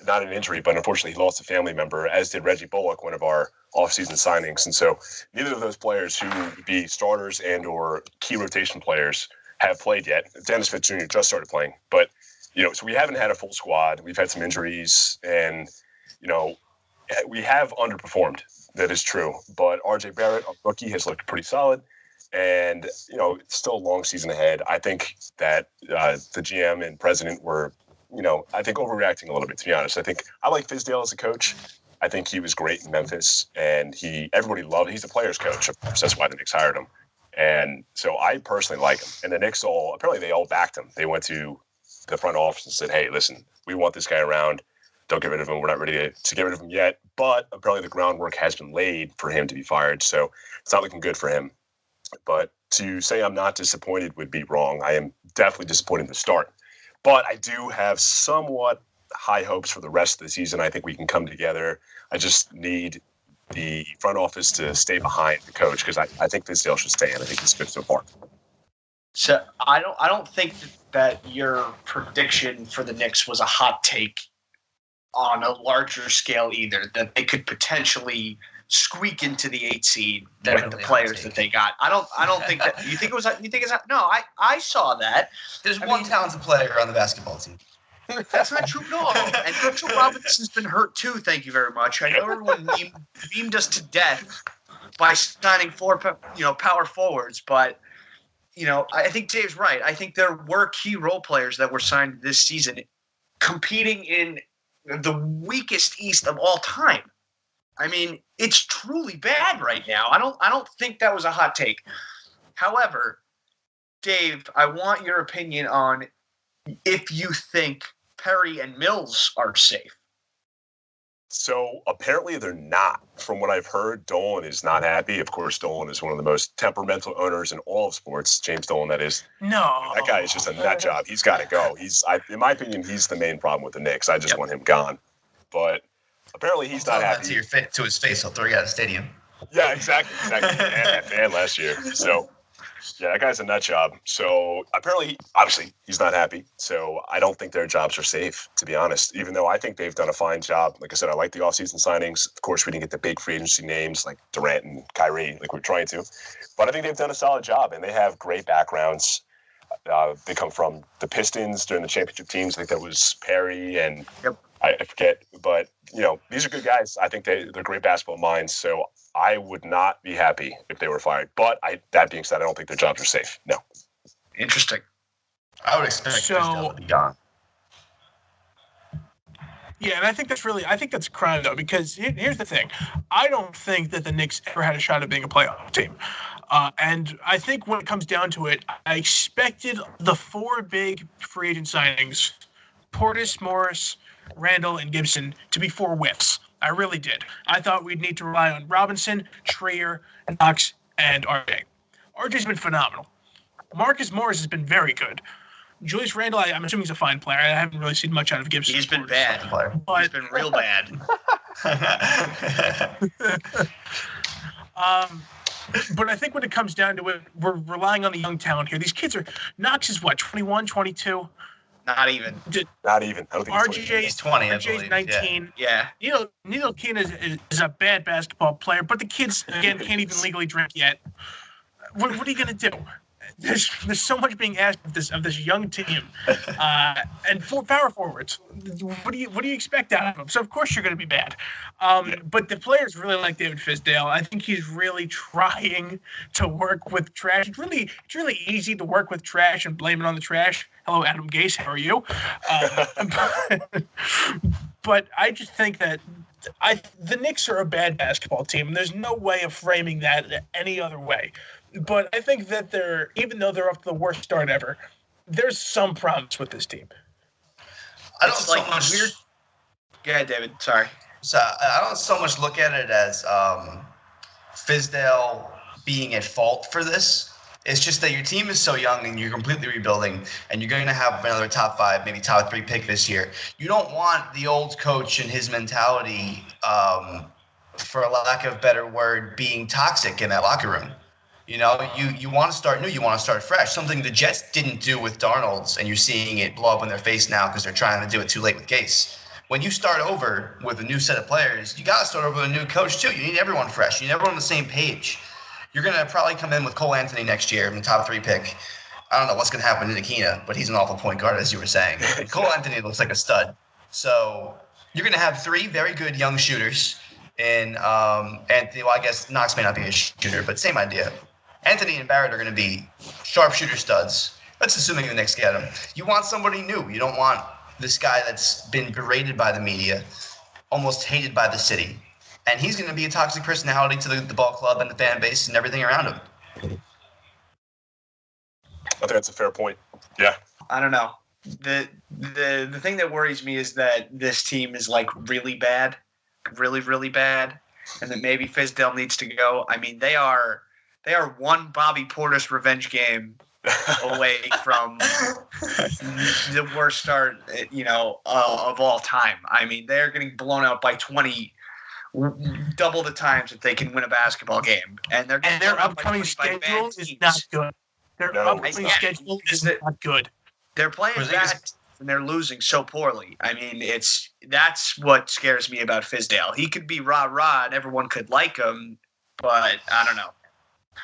not an injury, but unfortunately he lost a family member, as did Reggie Bullock, one of our offseason signings. And so neither of those players who would be starters and or key rotation players have played yet. Dennis Smith Jr. just started playing. But, you know, so we haven't had a full squad. We've had some injuries, and, you know, we have underperformed. That is true. But R.J. Barrett, our rookie, has looked pretty solid. And, you know, it's still a long season ahead. I think that the GM and president were, you know, I think overreacting a little bit, to be honest. I think I like Fizdale as a coach. I think he was great in Memphis, and everybody loved him. He's the players' coach, of course. That's why the Knicks hired him. And so I personally like him. And the Knicks apparently they all backed him. They went to the front office and said, hey, listen, we want this guy around. Don't get rid of him. We're not ready to get rid of him yet. But apparently the groundwork has been laid for him to be fired. So it's not looking good for him. But to say I'm not disappointed would be wrong. I am definitely disappointed in the start. But I do have somewhat high hopes for the rest of the season. I think we can come together. I just need the front office to stay behind the coach, because I think Fizdale should stay, and I think he's good so far. So I don't think that your prediction for the Knicks was a hot take on a larger scale either, that they could potentially squeak into the 8 seed with the players that they got. I don't think that. You think it's no, I saw that. There's one talented player on the basketball team. That's not true at all. And Mitchell Robinson's been hurt too. Thank you very much. I know everyone memed us to death by signing 4 power forwards, but I think Dave's right. I think there were key role players that were signed this season, competing in the weakest East of all time. I mean, it's truly bad right now. I don't think that was a hot take. However, Dave, I want your opinion on if you think Perry and Mills are safe. So apparently they're not. From what I've heard, Dolan is not happy. Of course, Dolan is one of the most temperamental owners in all of sports. James Dolan, that is. No. That guy is just a nut job. He's got to go. In my opinion, he's the main problem with the Knicks. I just want him gone. But apparently he's not happy. To his face, he'll throw you out of the stadium. Yeah, exactly. And last year. So, yeah, that guy's a nut job. So apparently, obviously, he's not happy. So I don't think their jobs are safe, to be honest, even though I think they've done a fine job. Like I said, I like the offseason signings. Of course, we didn't get the big free agency names like Durant and Kyrie like we're trying to. But I think they've done a solid job, and they have great backgrounds. They come from the Pistons during the championship teams. I think that was Perry and I forget. But, these are good guys. I think they're great basketball minds. So I would not be happy if they were fired. But that being said, I don't think their jobs are safe. No. Interesting. I would expect Fizdale to be gone. Yeah, and I think that's a crime, though, because here's the thing. I don't think that the Knicks ever had a shot at being a playoff team. And I think when it comes down to it, I expected the 4 big free agent signings, Portis, Morris, Randall, and Gibson, to be 4 whiffs. I really did. I thought we'd need to rely on Robinson, Trier, Knox, and RJ. RJ's been phenomenal. Marcus Morris has been very good. Julius Randle, I'm assuming he's a fine player. I haven't really seen much out of Gibson. He's been bad. But, he's been real bad. But I think when it comes down to it, we're relying on the young talent here. These kids Knox is what, 21, 22? Not even. Not even. I don't think He's 20, RJ's 19. Yeah. Neil Keane is a bad basketball player, but the kids, again, can't even legally drink yet. What are you going to do? There's so much being asked of this young team, and 4 power forwards. What do you expect out of them? So of course you're going to be bad. But the players really like David Fizdale. I think he's really trying to work with trash. It's really easy to work with trash and blame it on the trash. Hello, Adam Gase. How are you? But I just think that the Knicks are a bad basketball team, and there's no way of framing that any other way. But I think that even though they're off to the worst start ever, there's some promise with this team. I don't so much. Weird. Go ahead, David. Sorry. So I don't so much look at it as Fizdale being at fault for this. It's just that your team is so young and you're completely rebuilding, and you're going to have another top 5, maybe top 3 pick this year. You don't want the old coach and his mentality, for a lack of a better word, being toxic in that locker room. You want to start new. You want to start fresh. Something the Jets didn't do with Darnold's, and you're seeing it blow up in their face now because they're trying to do it too late with Gase. When you start over with a new set of players, you got to start over with a new coach too. You need everyone fresh. You need everyone on the same page. You're going to probably come in with Cole Anthony next year in the top 3 pick. I don't know what's going to happen to Nikina, but he's an awful point guard, as you were saying. Cole Anthony looks like a stud. So you're going to have 3 very good young shooters in Anthony. Well, I guess Knox may not be a shooter, but same idea. Anthony and Barrett are going to be sharpshooter studs. That's assuming the Knicks get him. You want somebody new. You don't want this guy that's been berated by the media, almost hated by the city. And he's going to be a toxic personality to the ball club and the fan base and everything around him. I think that's a fair point. Yeah. I don't know. The thing that worries me is that this team is like really bad, really, really bad, and that maybe Fizdale needs to go. I mean, they are one Bobby Portis revenge game away from the worst start, of all time. I mean, they're getting blown out by 20, double the times that they can win a basketball game, and their upcoming schedule is not good. Their upcoming schedule is not good. They're playing bad and they're losing so poorly. I mean, that's what scares me about Fizdale. He could be rah-rah and everyone could like him, but I don't know.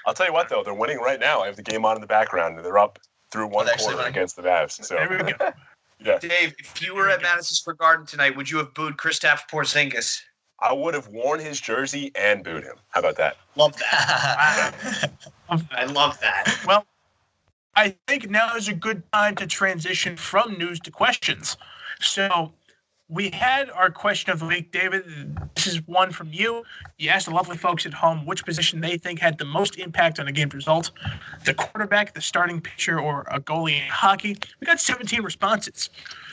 I'll tell you what, though. They're winning right now. I have the game on in the background. They're up through one quarter against the Mavs. So. There we go. Yeah. Dave, if you were at Madison Square Garden tonight, would you have booed Kristaps Porzingis? I would have worn his jersey and booed him. How about that? Love that. I love that. Well, I think now is a good time to transition from news to questions. So we had our question of the week. David, this is one from you. You asked the lovely folks at home which position they think had the most impact on a game's result: the quarterback, the starting pitcher, or a goalie in hockey. We got 17 responses.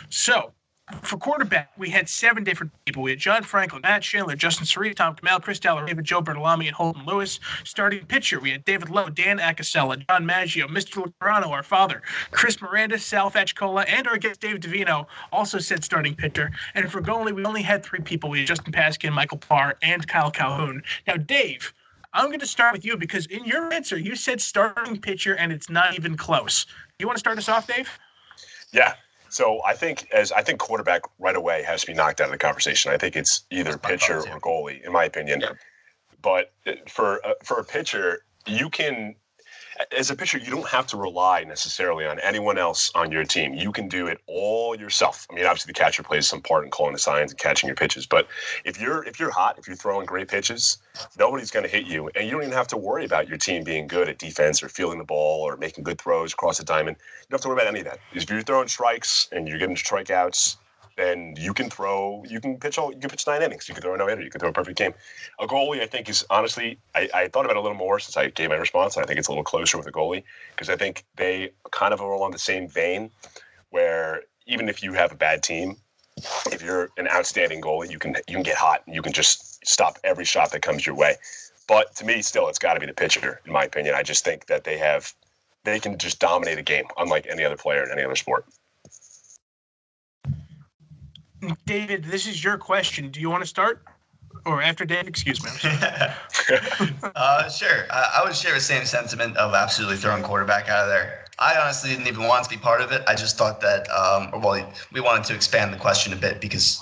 So for quarterback, we had 7 different people. We had John Franklin, Matt Chandler, Justin Cerise, Tom Kamel, Chris David, Joe Bertolami, and Holden Lewis. Starting pitcher, we had David Lowe, Dan Acasella, John Maggio, Mr. Lucarano, our father, Chris Miranda, Sal Fachcola, and our guest David Davino also said starting pitcher. And for goalie, we only had 3 people. We had Justin Paskin, Michael Parr, and Kyle Calhoun. Now, Dave, I'm going to start with you because in your answer, you said starting pitcher, and it's not even close. You want to start us off, Dave? Yeah. So I think quarterback right away has to be knocked out of the conversation. I think it's either pitcher or goalie, in my opinion. Yeah. But for a pitcher, you can, as a pitcher, you don't have to rely necessarily on anyone else on your team. You can do it all yourself. I mean, obviously the catcher plays some part in calling the signs and catching your pitches. But if you're hot, if you're throwing great pitches, nobody's going to hit you, and you don't even have to worry about your team being good at defense or fielding the ball or making good throws across the diamond. You don't have to worry about any of that. If you're throwing strikes and you're getting strikeouts, then you can pitch 9 innings. You can throw a no-hitter. You can throw a perfect game. A goalie, I think, is honestly, I thought about it a little more since I gave my response. I think it's a little closer with a goalie because I think they kind of are along the same vein where even if you have a bad team, if you're an outstanding goalie, you can get hot and you can just stop every shot that comes your way. But to me, still, it's got to be the pitcher, in my opinion. I just think that they can just dominate a game, unlike any other player in any other sport. David, this is your question. Do you want to start? Or after Dave? Excuse me. Sure. I would share the same sentiment of absolutely throwing quarterback out of there. I honestly didn't even want to be part of it. I just thought that, we wanted to expand the question a bit because,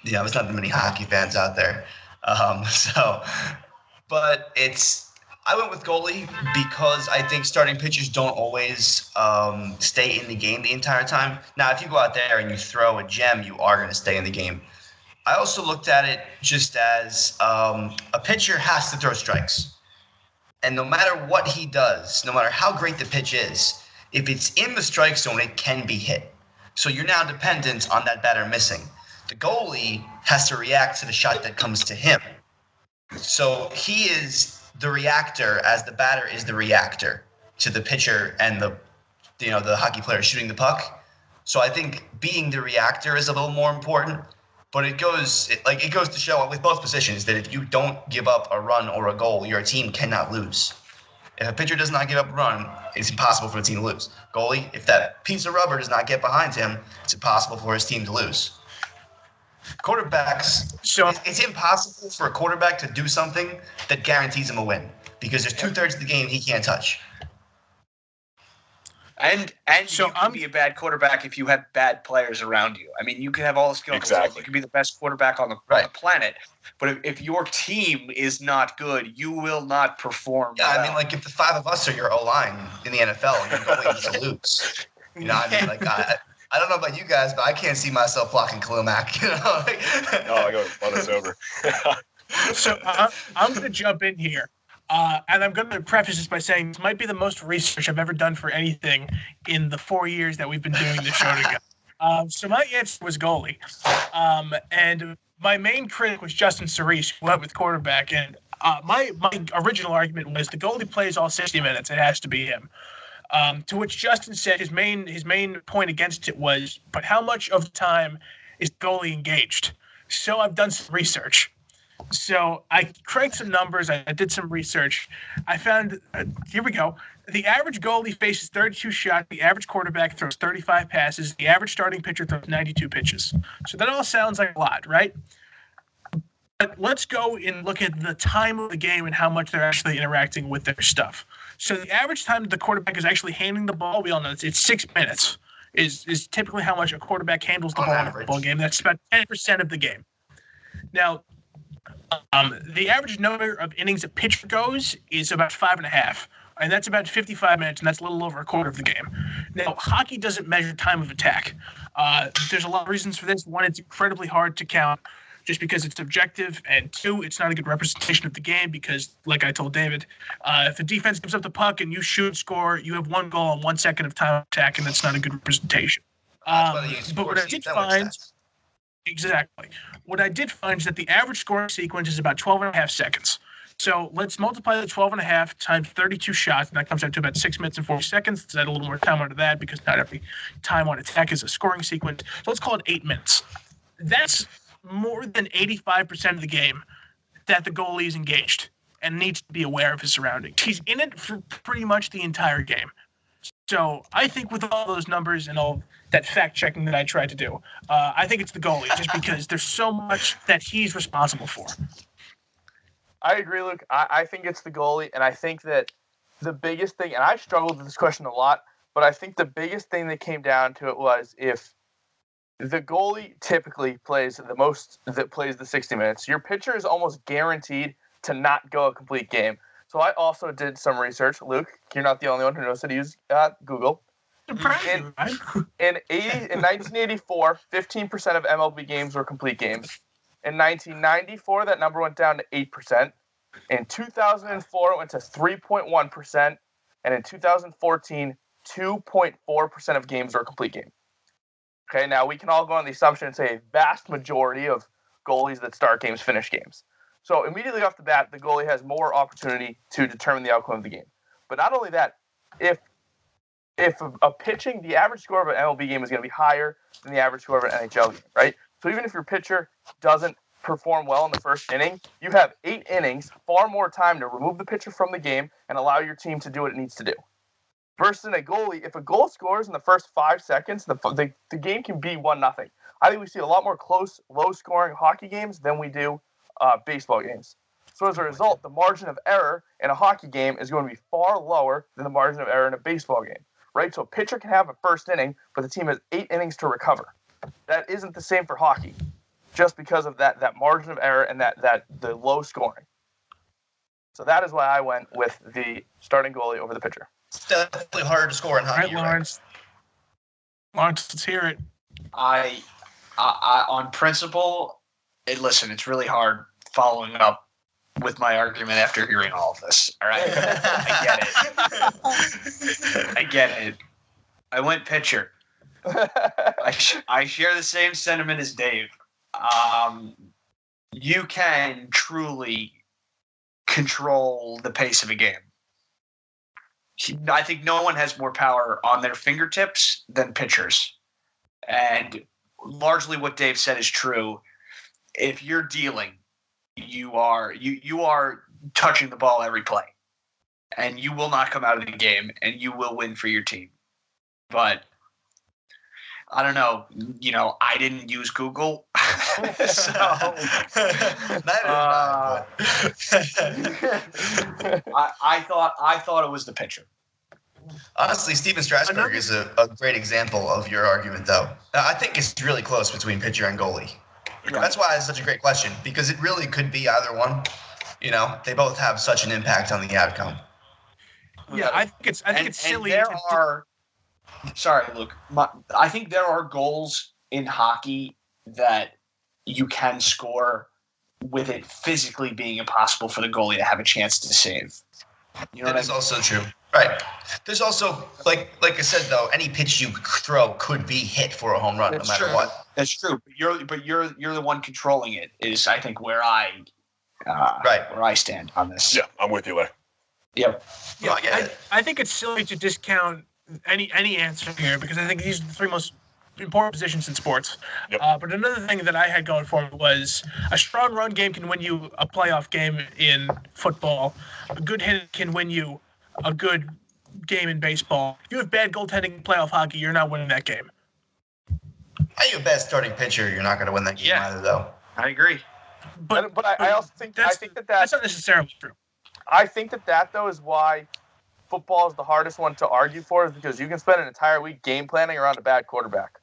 there's not that many hockey fans out there. But I went with goalie because I think starting pitchers don't always stay in the game the entire time. Now, if you go out there and you throw a gem, you are going to stay in the game. I also looked at it just as a pitcher has to throw strikes. And no matter what he does, no matter how great the pitch is, if it's in the strike zone, it can be hit. So you're now dependent on that batter missing. The goalie has to react to the shot that comes to him. So he is the reactor as the batter is the reactor to the pitcher and the hockey player shooting the puck. So I think being the reactor is a little more important, but it goes to show with both positions that if you don't give up a run or a goal, your team cannot lose. If a pitcher does not give up a run, it's impossible for the team to lose. Goalie, if that piece of rubber does not get behind him, it's impossible for his team to lose. Quarterbacks, it's impossible for a quarterback to do something that guarantees him a win because there's 2/3 of the game he can't touch. And you can be a bad quarterback if you have bad players around you. I mean, you can have all the skill. Exactly. You can be the best quarterback on the planet, but if your team is not good, you will not perform. Yeah, well. I mean, if the 5 of us are your O-line in the NFL, you're going to lose. I don't know about you guys, but I can't see myself blocking Khalil Mack. No, I go run us over. So I'm going to jump in here. And I'm going to preface this by saying this might be the most research I've ever done for anything in the 4 years that we've been doing this show together. So my answer was goalie. And my main critic was Justin Cerise, who went with quarterback. And my original argument was the goalie plays all 60 minutes. It has to be him. To which Justin said his main point against it was, but how much of the time is goalie engaged? So I've done some research. So I cranked some numbers. I did some research. I found, here we go. The average goalie faces 32 shots. The average quarterback throws 35 passes. The average starting pitcher throws 92 pitches. So that all sounds like a lot, right? But let's go and look at the time of the game and how much they're actually interacting with their stuff. So the average time that the quarterback is actually handling the ball, we all know it's 6 minutes, is typically how much a quarterback handles the ball in a football game. That's about 10% of the game. Now, the average number of innings a pitcher goes is about 5.5, And that's about 55 minutes, and that's a little over a quarter of the game. Now, hockey doesn't measure time of attack. There's a lot of reasons for this. One, it's incredibly hard to count just because it's subjective, and two, it's not a good representation of the game because, like I told David, if the defense gives up the puck and you shoot, score, you have 1 goal and 1 second of time of attack, and that's not a good representation. But what I did find, exactly, what I did find is that the average scoring sequence is about 12 and a half seconds. So let's multiply the 12 and a half times 32 shots, and that comes out to about 6 minutes and 40 seconds. Let's add a little more time onto that because not every time on attack is a scoring sequence. So let's call it 8 minutes. That's more than 85% of the game that the goalie is engaged and needs to be aware of his surroundings. He's in it for pretty much the entire game. So I think with all those numbers and all that fact-checking that I tried to do, I think it's the goalie just because there's so much that he's responsible for. I agree, Luke. I think it's the goalie, and I think that the biggest thing, and I struggled with this question a lot, but I think the biggest thing that came down to it was if the goalie typically plays the 60 minutes, your pitcher is almost guaranteed to not go a complete game. So I also did some research. Luke, you're not the only one who knows how to use Google. In 1984, 15% of MLB games were complete games. In 1994, that number went down to 8%. In 2004, it went to 3.1%. And in 2014, 2.4% of games were a complete game. Okay, now we can all go on the assumption and say a vast majority of goalies that start games finish games. So immediately off the bat, the goalie has more opportunity to determine the outcome of the game. But not only that, if the average score of an MLB game is going to be higher than the average score of an NHL game, right? So even if your pitcher doesn't perform well in the first inning, you have 8 innings, far more time to remove the pitcher from the game and allow your team to do what it needs to do. Versus in a goalie, if a goal scores in the first 5 seconds, the game can be 1-0. I think we see a lot more close, low-scoring hockey games than we do baseball games. So as a result, the margin of error in a hockey game is going to be far lower than the margin of error in a baseball game, right? So a pitcher can have a first inning, but the team has 8 innings to recover. That isn't the same for hockey, just because of that margin of error and the low scoring. So that is why I went with the starting goalie over the pitcher. It's definitely harder to score in hockey. All right, Lawrence. Lawrence, let's hear it. I on principle, listen, it's really hard following up with my argument after hearing all of this. All right, I get it. I went pitcher. I share the same sentiment as Dave. You can truly control the pace of a game. I think no one has more power on their fingertips than pitchers. And largely what Dave said is true. If you're dealing, you are touching the ball every play. And you will not come out of the game, and you will win for your team. But I don't know. I didn't use Google, so I thought it was the pitcher. Honestly, Steven Strasburg is a great example of your argument, though. I think it's really close between pitcher and goalie. Yeah. That's why it's such a great question, because it really could be either one. They both have such an impact on the outcome. Yeah, I think it's silly. Sorry, Luke. I think there are goals in hockey that you can score with it physically being impossible for the goalie to have a chance to save. That is also true. Right. There's also, like I said, though, any pitch you throw could be hit for a home run, no matter what. That's true. But you're the one controlling it. Is I think where I stand on this. Yeah, I'm with you there. Yep. Yeah, I think it's silly to discount any answer here because I think these are the 3 most important positions in sports. Yep. But another thing that I had going for me was a strong run game can win you a playoff game in football. A good hit can win you a good game in baseball. If you have bad goaltending in playoff hockey, you're not winning that game. Are you a bad starting pitcher? You're not going to win that game either, though. I agree. But I also think that's not necessarily true. I think that though is why football is the hardest one to argue for, is because you can spend an entire week game planning around a bad quarterback.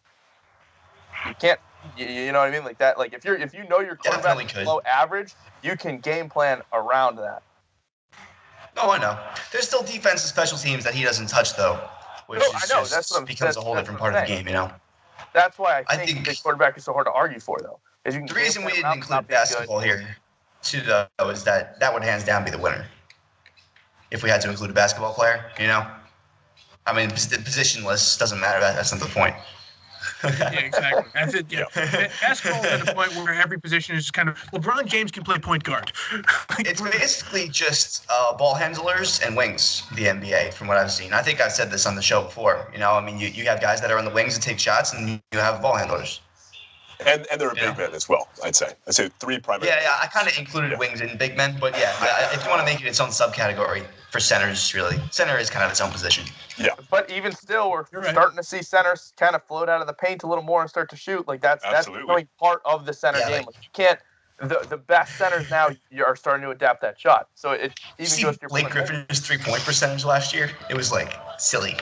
You can't, you know what I mean? Like that. Like if you know your quarterback is below average, you can game plan around that. Oh, I know. There's still defense and special teams that he doesn't touch, though, which No, is I know. just That's what I'm- becomes a whole that's different what part I'm of the game, That's why I I think think the quarterback is so hard to argue for, though. Is you can The game reason we plan didn't around include not being good. basketball here, too, though, is that would hands down be the winner. If we had to include a basketball player, I mean, the positionless doesn't matter. That's not the point. Yeah, exactly. That's it. Yeah. Basketball is at a point where every position is kind of LeBron James can play point guard. It's basically just ball handlers and wings, the NBA, from what I've seen. I think I've said this on the show before. I mean, you have guys that are on the wings and take shots, and you have ball handlers. And they're a big men as well, I'd say. I'd say three primary. Yeah, I kind of included wings and big men, but if you want to make it its own subcategory for centers, really, center is kind of its own position. Yeah. But even still, we're You're right. starting to see centers kind of float out of the paint a little more and start to shoot. Like that's becoming part of the center game. Like you can't. The best centers now are starting to adapt that shot. So it even See goes to your Blake point. Griffin's 3-point percentage last year? It was like silly.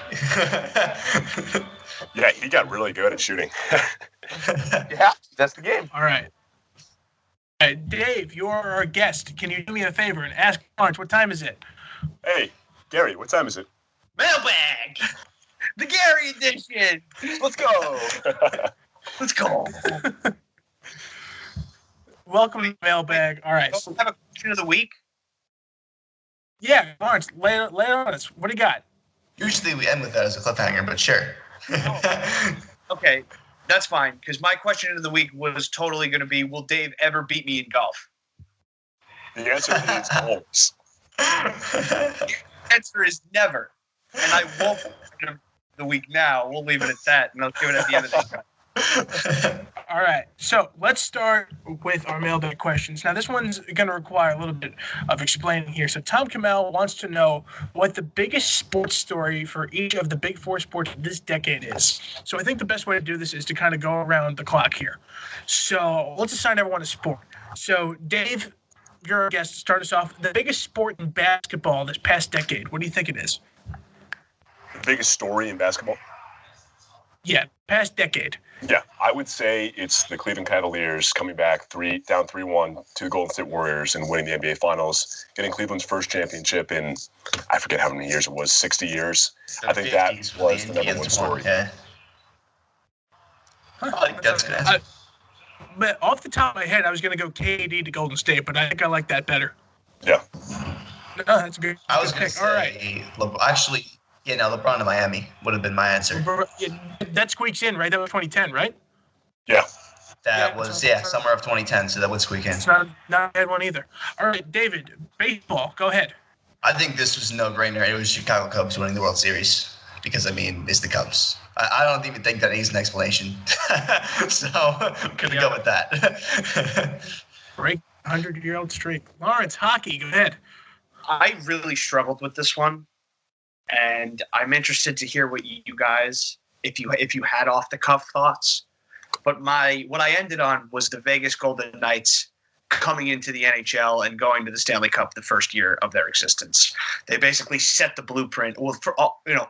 Yeah, he got really good at shooting. Yeah, that's the game. All right. Dave, you're our guest. Can you do me a favor and ask Lawrence what time is it? Hey, Gary, what time is it? Mailbag, the Gary edition. Let's go. Let's go. Welcome to the mailbag. All right. Do you have a question of the week? Yeah, Lawrence, lay it on us. What do you got? Usually we end with that as a cliffhanger, but sure. Okay, that's fine, because my question of the week was totally going to be, will Dave ever beat me in golf? The answer is always. The answer is never. And I won't give it the week now. We'll leave it at that, and I'll give it at the end of the show. All right. So let's start with our mailbag questions. Now, this one's going to require a little bit of explaining here. So Tom Kamel wants to know what the biggest sports story for each of the big four sports this decade is. So I think the best way to do this is to kind of go around the clock here. So let's assign everyone a sport. So Dave, you're our guest. Start us off. The biggest sport in basketball this past decade. What do you think it is? The biggest story in basketball? Yeah, past decade. Yeah, I would say it's the Cleveland Cavaliers coming back down 3-1 to the Golden State Warriors and winning the NBA Finals, getting Cleveland's first championship in, I forget how many years it was, 60 years. I think that was the number one story. Yeah. I think that's good. But off the top of my head, I was going to go KD to Golden State, but I think I like that better. Yeah. No, that's a good. I was going to pick. All right. say, LeBron to Miami would have been my answer. That squeaks in, right? That was 2010, right? Yeah. That was summer of 2010, so that would squeak in. It's not a bad one either. All right, David, baseball, go ahead. I think this was a no-brainer. It was Chicago Cubs winning the World Series because, it's the Cubs. I don't even think that needs an explanation. So I'm going to go with that. Break 100-year-old streak. Lawrence, hockey, go ahead. I really struggled with this one, and I'm interested to hear what you guys, if you had off-the-cuff thoughts. But what I ended on was the Vegas Golden Knights coming into the NHL and going to the Stanley Cup the first year of their existence. They basically set the blueprint. Well,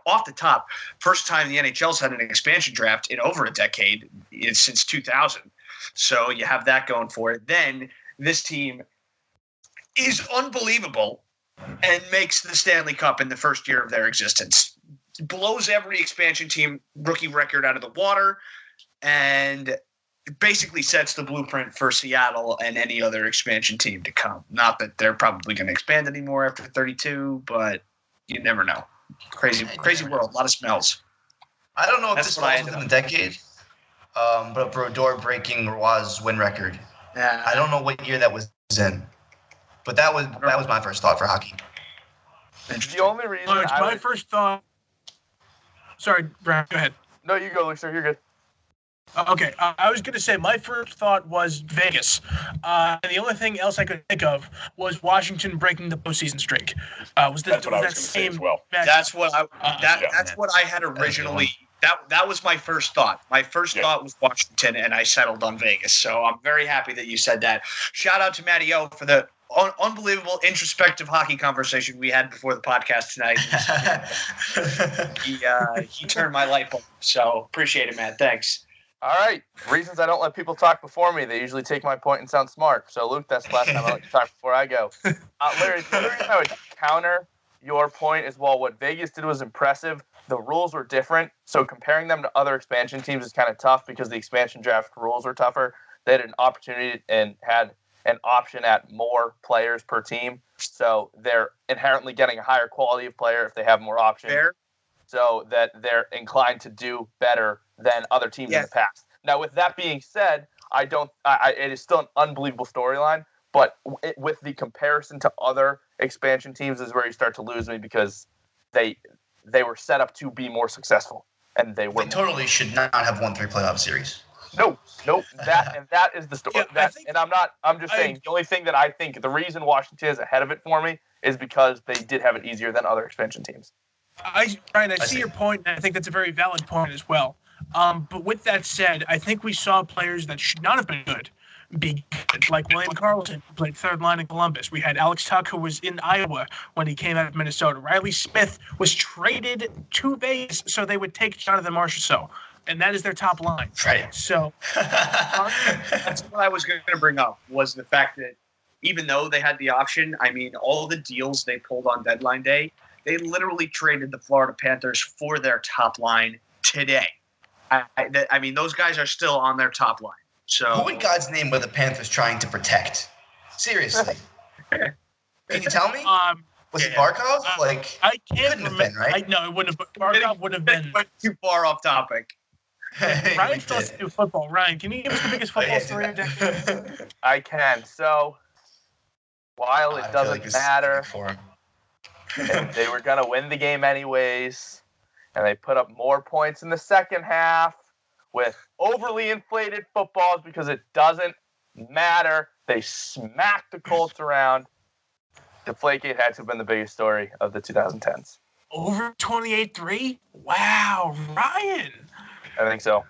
off the top, first time the NHL's had an expansion draft in over a decade, since 2000. So you have that going for it. Then this team is unbelievable and makes the Stanley Cup in the first year of their existence. Blows every expansion team rookie record out of the water, and basically sets the blueprint for Seattle and any other expansion team to come. Not that they're probably going to expand anymore after 32, but you never know. Crazy world, a lot of smells. I don't know if this falls within the decade, but Brodeur breaking Roy's win record. Yeah. I don't know what year that was in, but that was my first thought for hockey. The only reason my first thought. Sorry, Brian, go ahead. No, you go, Luke, sir. You're good. Okay, I was going to say my first thought was Vegas. And the only thing else I could think of was Washington breaking the postseason streak. That's what I was going to say as well. That's what I had originally. That was my first thought. My first thought was Washington, and I settled on Vegas. So I'm very happy that you said that. Shout out to Matty O for the unbelievable introspective hockey conversation we had before the podcast tonight. He turned my light bulb. So appreciate it, Matt. Thanks. All right. Reasons I don't let people talk before me. They usually take my point and sound smart. So, Luke, that's the last time I let you talk before I go. Larry, the only reason I would counter your point is, while what Vegas did was impressive, the rules were different. So comparing them to other expansion teams is kind of tough because the expansion draft rules were tougher. They had an opportunity and had an option at more players per team. So they're inherently getting a higher quality of player if they have more options. Fair. So that they're inclined to do better than other teams in the past. Now, with that being said, it is still an unbelievable storyline, but with the comparison to other expansion teams is where you start to lose me, because they were set up to be more successful, and they were. They totally should not have won 3 playoff series. Nope. That is the story. Yeah, I'm just saying the only thing that I think the reason Washington is ahead of it for me is because they did have it easier than other expansion teams. Ryan, I see your point, and I think that's a very valid point as well. But with that said, I think we saw players that should not have been good be good, like William Carlson, who played third line in Columbus. We had Alex Tuck, who was in Iowa when he came out of Minnesota. Riley Smith was traded to Vegas so they would take Jonathan Marchessault, and that is their top line. Right. So that's what I was going to bring up, was the fact that even though they had the option, I mean, all the deals they pulled on deadline day, they literally traded the Florida Panthers for their top line today. I mean, those guys are still on their top line. So who in God's name were the Panthers trying to protect? Seriously. Can you tell me? Was it Barkov? I can't couldn't have been, right? No, it wouldn't have. Barkov would have been. Went too far off topic. Ryan still has to do football. Ryan, can you give us the biggest football story of the decade? I can. So, while it doesn't matter, they were going to win the game anyways, and they put up more points in the second half with overly inflated footballs because it doesn't matter. They smacked the Colts around. Deflategate had to have been the biggest story of the 2010s. Over 28-3? Wow, Ryan. I think so.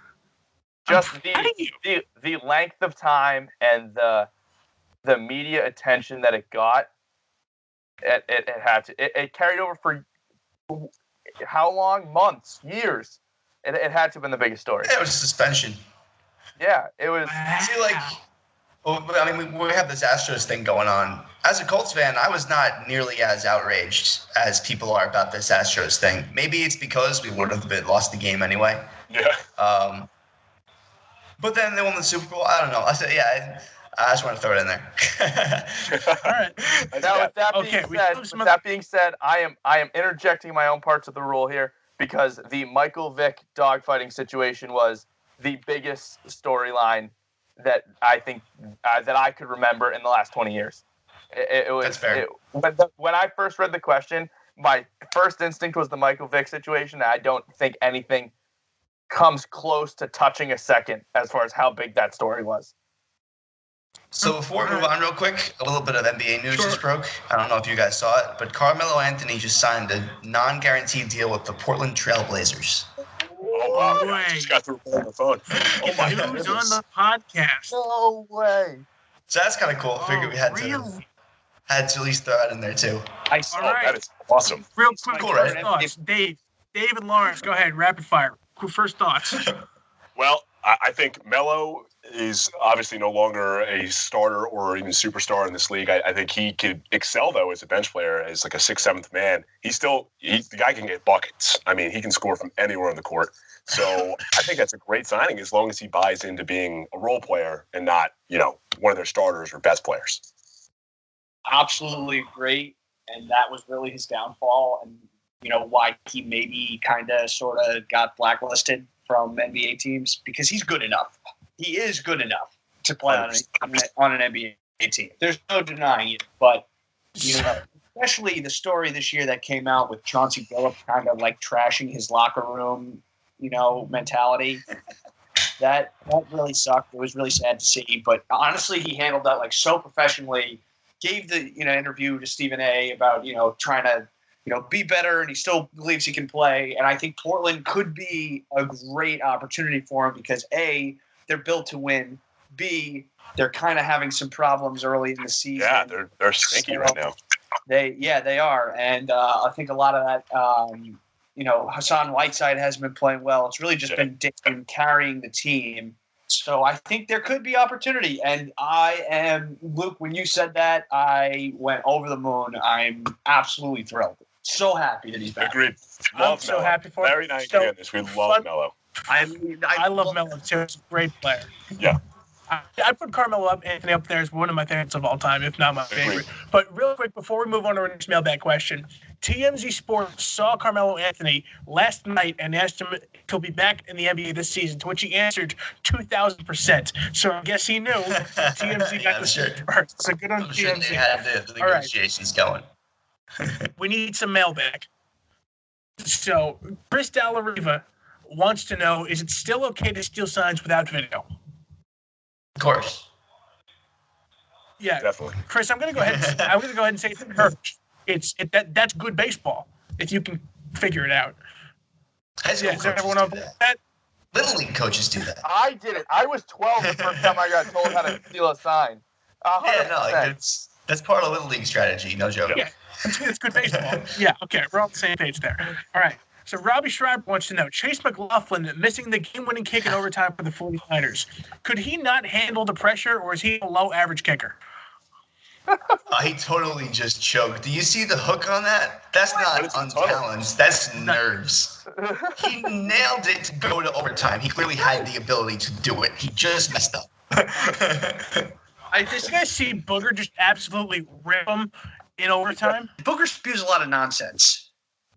Just the length of time and the media attention that it got, it had to. It carried over for how long? Months, years. It had to have been the biggest story. Yeah, it was suspension. Yeah, it was. See, I mean, we have this Astros thing going on. As a Colts fan, I was not nearly as outraged as people are about this Astros thing. Maybe it's because we would have lost the game anyway. Yeah. But then they won the Super Bowl. I don't know. I said, yeah. I just want to throw it in there. All right. Now, with that being said, I am interjecting my own parts of the rule here, because the Michael Vick dogfighting situation was the biggest storyline that I think that I could remember in the last 20 years. It was. That's fair. When I first read the question, my first instinct was the Michael Vick situation. I don't think anything comes close to touching a second as far as how big that story was. So before we move on real quick, a little bit of NBA news just broke. I don't know if you guys saw it, but Carmelo Anthony just signed a non-guaranteed deal with the Portland Trail Blazers. Oh, wow. I just got through on the phone. Oh, my God. News on the podcast. No way. So that's kind of cool. I figured we had to at least throw that in there, too. I saw All right. That is awesome. Real quick, Cool, first right? thoughts. David Lawrence, go ahead, rapid fire. First thoughts. Well, I think Melo is obviously no longer a starter or even superstar in this league. I think he could excel, though, as a bench player, as like a 6th, 7th man. The guy can get buckets. I mean, he can score from anywhere on the court. So I think that's a great signing as long as he buys into being a role player and not, one of their starters or best players. absolutely great, and that was really his downfall, and why he maybe kind of sort of got blacklisted from NBA teams, because he's good enough. He is good enough to play on an NBA team. There's no denying it, but especially the story this year that came out with Chauncey Billups kind of like trashing his locker room, mentality. That really sucked. It was really sad to see, but honestly, he handled that like so professionally. Gave the interview to Stephen A. about trying to be better, and he still believes he can play. And I think Portland could be a great opportunity for him because A, they're built to win. B, they're kind of having some problems early in the season. Yeah, they're stinky right now. They are, and I think a lot of that Hassan Whiteside hasn't been playing well. It's really just been Dame carrying the team. So I think there could be opportunity. And Luke, when you said that, I went over the moon. I'm absolutely thrilled. So happy that he's back. Agreed. I'm so happy for him. Very nice to hear this. We love Melo. I love Melo too. He's a great player. Yeah. I put Carmelo Anthony up there as one of my favorites of all time, if not my favorite. But real quick, before we move on to our next mailbag question, TMZ Sports saw Carmelo Anthony last night and asked him if he'll be back in the NBA this season, to which he answered 2,000%. So I guess he knew TMZ got the sure. first. So good on I'm TMZ. sure they had the negotiations going. We need some mailbag. So Chris Dallariva wants to know, is it still okay to steal signs without video? Of course. Yeah, Definitely. Chris, I'm going to go ahead and say it's that's good baseball if you can figure it out. High school coaches everyone do on that. Little league coaches do that. I did it. I was 12 the first time I got told how to steal a sign. 100%. Yeah, no, that's part of Little League strategy. No joke. Yeah, it's good baseball. Yeah, okay, we're on the same page there. All right. So Robbie Schreiber wants to know, Chase McLaughlin missing the game-winning kick in overtime for the 49ers. Could he not handle the pressure, or is he a low-average kicker? He totally just choked. Do you see the hook on that? That's not on talents. That's nerves. He nailed it to go to overtime. He clearly had the ability to do it. He just messed up. Did you guys see Booger just absolutely rip him in overtime? Booger spews a lot of nonsense.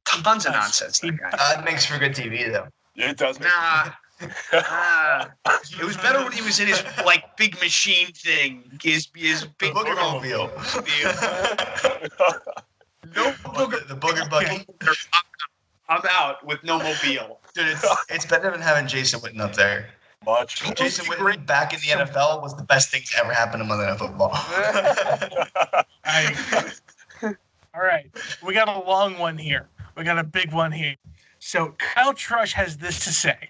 Tons of nonsense. That guy. It makes for good TV, though. Yeah, it does. Nah. It was better when he was in his big machine thing. His big Booger-mobile. No Booger. The Booger Buggy. I'm out with no mobile. Dude, it's better than having Jason Witten up there. Much. Jason Witten back in the NFL was the best thing to ever happen to Monday Night Football. All right. We got a long one here. We got a big one here. So Kyle Trush has this to say.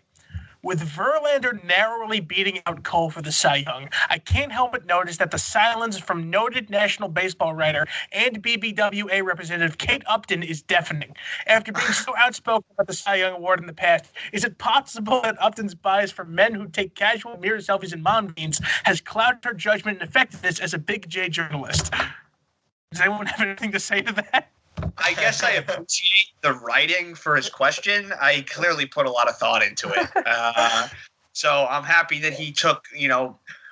With Verlander narrowly beating out Cole for the Cy Young, I can't help but notice that the silence from noted national baseball writer and BBWA representative Kate Upton is deafening. After being so outspoken about the Cy Young Award in the past, is it possible that Upton's bias for men who take casual mirror selfies and mom jeans has clouded her judgment and effectiveness as a Big J journalist? Does anyone have anything to say to that? I guess I appreciate the writing for his question. I clearly put a lot of thought into it. So I'm happy that he took,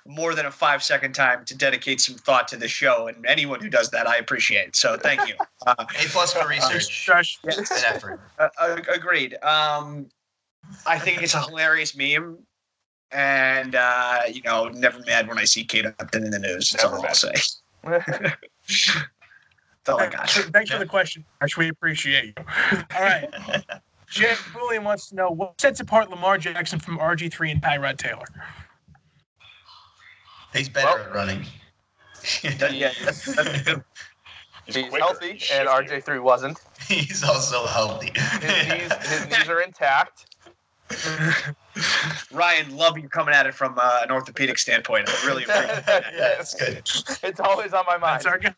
more than a 5-second time to dedicate some thought to the show. And anyone who does that, I appreciate. So thank you. A+ for research. Yes. An effort. Agreed. I think it's a hilarious meme. And, never mad when I see Kate Upton in the news. That's all I'll say. Thanks for the question, Ash. We appreciate you. All right. Jeff William wants to know, what sets apart Lamar Jackson from RG3 and Tyrod Taylor? He's better at running. Yeah, that's good. He's healthy, and RJ3 wasn't. He's also healthy. His knees are intact. Ryan, love you coming at it from an orthopedic standpoint. I really appreciate that. Yeah, that's good. It's always on my mind. That's our guy.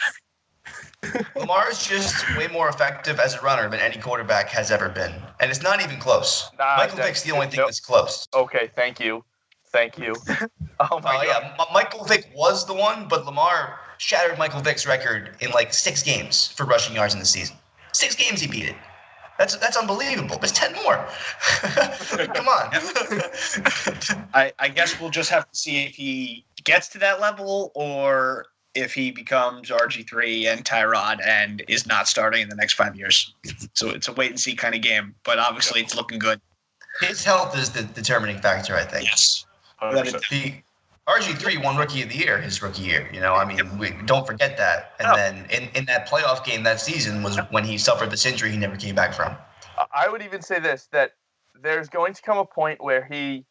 Lamar is just way more effective as a runner than any quarterback has ever been. And it's not even close. Michael Vick's the only thing that's close. Okay, thank you. Oh, my God. Yeah, Michael Vick was the one, but Lamar shattered Michael Vick's record in 6 games for rushing yards in the season. 6 games he beat it. That's unbelievable. There's 10 more. Come on. I guess we'll just have to see if he gets to that level or if he becomes RG3 and Tyrod and is not starting in the next 5 years. So it's a wait-and-see kind of game, but obviously it's looking good. His health is the determining factor, I think. Yes. 100%. The RG3 won Rookie of the Year his rookie year. We don't forget that. And then in that playoff game that season was when he suffered this injury he never came back from. I would even say this, that there's going to come a point where he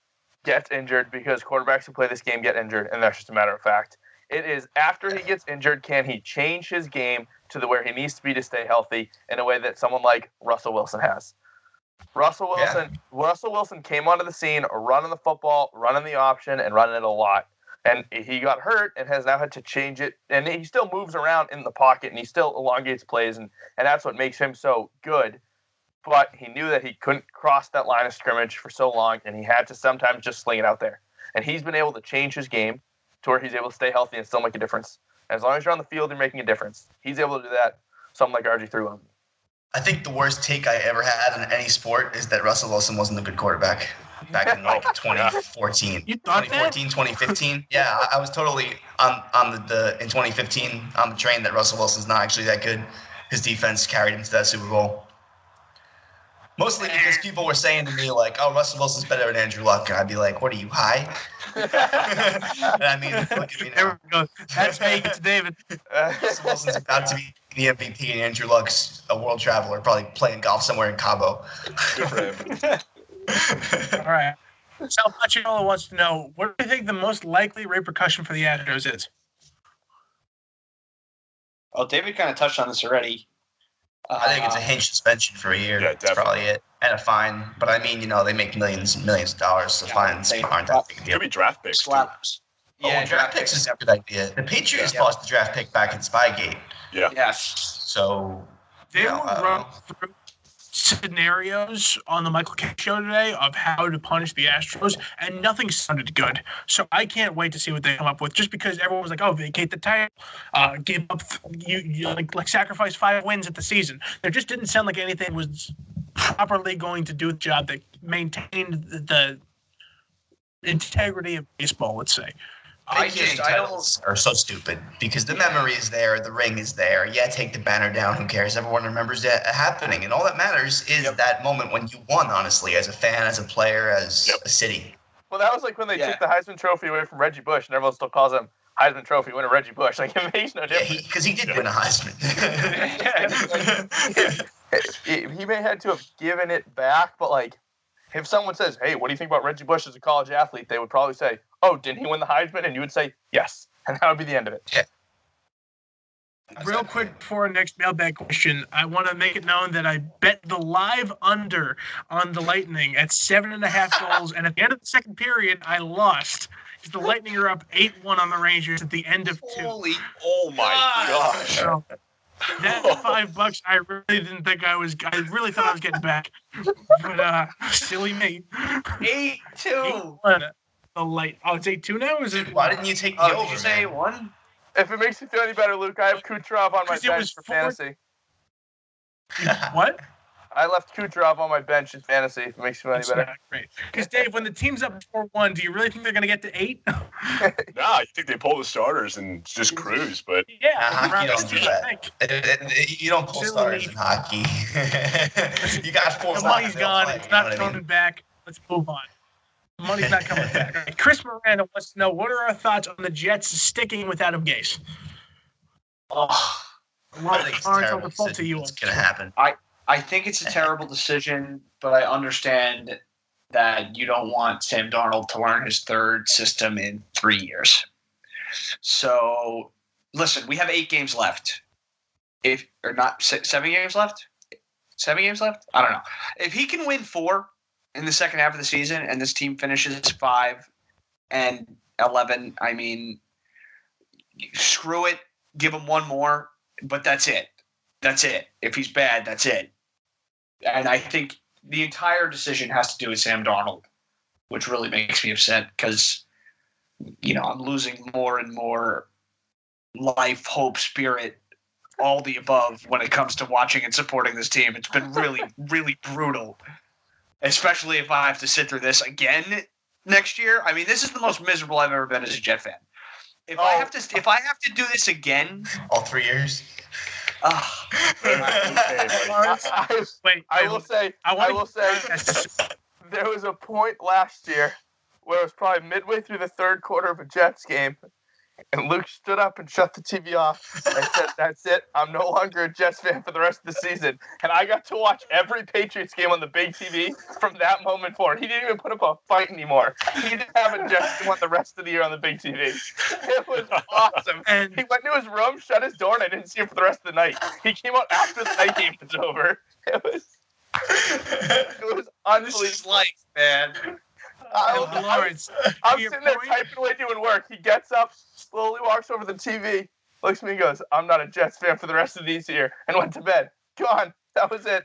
gets injured because quarterbacks who play this game get injured, and that's just a matter of fact. It is after he gets injured, can he change his game to where he needs to be to stay healthy in a way that someone like Russell Wilson has. Russell Wilson came onto the scene, running the football, running the option, and running it a lot. And he got hurt and has now had to change it. And he still moves around in the pocket, and he still elongates plays, and that's what makes him so good. but he knew that he couldn't cross that line of scrimmage for so long, and he had to sometimes just sling it out there. And he's been able to change his game to where he's able to stay healthy and still make a difference. As long as you're on the field, you're making a difference. He's able to do that. Something like RG3 won't. I think the worst take I ever had in any sport is that Russell Wilson wasn't a good quarterback back in like 2014. You thought 2014, 2015. Yeah, I was totally on the in 2015 on the train that Russell Wilson's not actually that good. His defense carried him to that Super Bowl. Mostly because people were saying to me, like, oh, Russell Wilson's better than Andrew Luck. And I'd be like, what are you, high? And I mean, look at me There now. we go. That's me. It's David. Russell Wilson's about to be the MVP, and Andrew Luck's a world traveler, probably playing golf somewhere in Cabo. Good for him. All right. Sal Paciola wants to know, what do you think the most likely repercussion for the Astros is? Well, David kind of touched on this already. I think it's a hinge suspension for a year. Yeah, That's probably it. And a fine. But I mean, they make millions and millions of dollars, so fines aren't that big a deal. Could be draft picks. Too. slaps. Yeah, draft picks is a good idea. The Patriots lost the draft pick back in Spygate. Yeah. Yes. So, They you know, were I don't run know. through scenarios on the Michael K show today of how to punish the Astros, and nothing sounded good. So I can't wait to see what they come up with. Just because everyone was like, "Oh, vacate the title, give up, you like sacrifice 5 wins at the season." There just didn't sound like anything was properly going to do the job that maintained the integrity of baseball. Let's say. Vacating titles are so stupid because the memory is there, the ring is there. Yeah, take the banner down. Who cares? Everyone remembers that happening, and all that matters is that moment when you won. Honestly, as a fan, as a player, as a city. Well, that was like when they took the Heisman Trophy away from Reggie Bush, and everyone still calls him Heisman Trophy winner Reggie Bush. Like, it makes no difference. Because he did win a Heisman. He may have had to have given it back, but like, if someone says, "Hey, what do you think about Reggie Bush as a college athlete?" they would probably say, "Oh, didn't he win the Heisman?" And you would say, "Yes," and that would be the end of it. Yeah. Real quick before our next mailbag question, I want to make it known that I bet the live under on the Lightning at 7.5 goals, and at the end of the second period, I lost. The Lightning are up 8-1 on the Rangers at the end of 2. Oh my gosh. So that $5, I really didn't think I really thought I was getting back. But silly me. 8-2. 8-1. The light. Oh, it's 8-2 now? Or is it? Why didn't you take the Oh, over? did you say man? 1? If it makes you feel any better, Luke, I have Kucherov on my 'Cause it bench was for 4 fantasy. What? I left Kucherov on my bench in fantasy. If it makes you feel any That's better. not great. Because Dave, when the team's up 4-1, do you really think they're going to get to 8? Nah, you think they pull the starters and just cruise, but Yeah, Hockey around don't this do team, I that. think. You don't pull Silly. stars in hockey. You got 4 The stars, money's they don't gone. play, It's you know not what I coming mean? back. Let's move on. The money's not coming back. All right, Chris Miranda wants to know, what are our thoughts on the Jets sticking with Adam Gase? Oh, I think it's a Lawrence, I'll terrible default to you. decision. It's going to happen. I think it's a terrible decision, but I understand that you don't want Sam Darnold to learn his third system in 3 years. So, listen, we have 8 games left. Or not 7 games left? 7 games left? I don't know. If he can win 4 in the second half of the season and this team finishes 5-11, I mean, screw it. Give him 1 more, but that's it. That's it. If he's bad, that's it. And I think the entire decision has to do with Sam Darnold, which really makes me upset because, I'm losing more and more life, hope, spirit, all the above when it comes to watching and supporting this team. It's been really, really brutal, especially if I have to sit through this again next year. I mean, this is the most miserable I've ever been as a Jet fan. If I have to do this again, All 3 years? Wait, I will say, there was a point last year where it was probably midway through the third quarter of a Jets game, and Luke stood up and shut the TV off and said, "That's it. I'm no longer a Jets fan for the rest of the season." And I got to watch every Patriots game on the big TV from that moment forward. He didn't even put up a fight anymore. He didn't have a Jets one the rest of the year on the big TV. It was awesome. And He went to his room, shut his door, and I didn't see him for the rest of the night. He came out after the night game was over. It was unbelievable. this is life, man. Lawrence, I'm your sitting there point- typing away doing work. He gets up, slowly walks over to the TV, looks at me and goes, "I'm not a Jets fan for the rest of these year," and went to bed. Gone. That was it.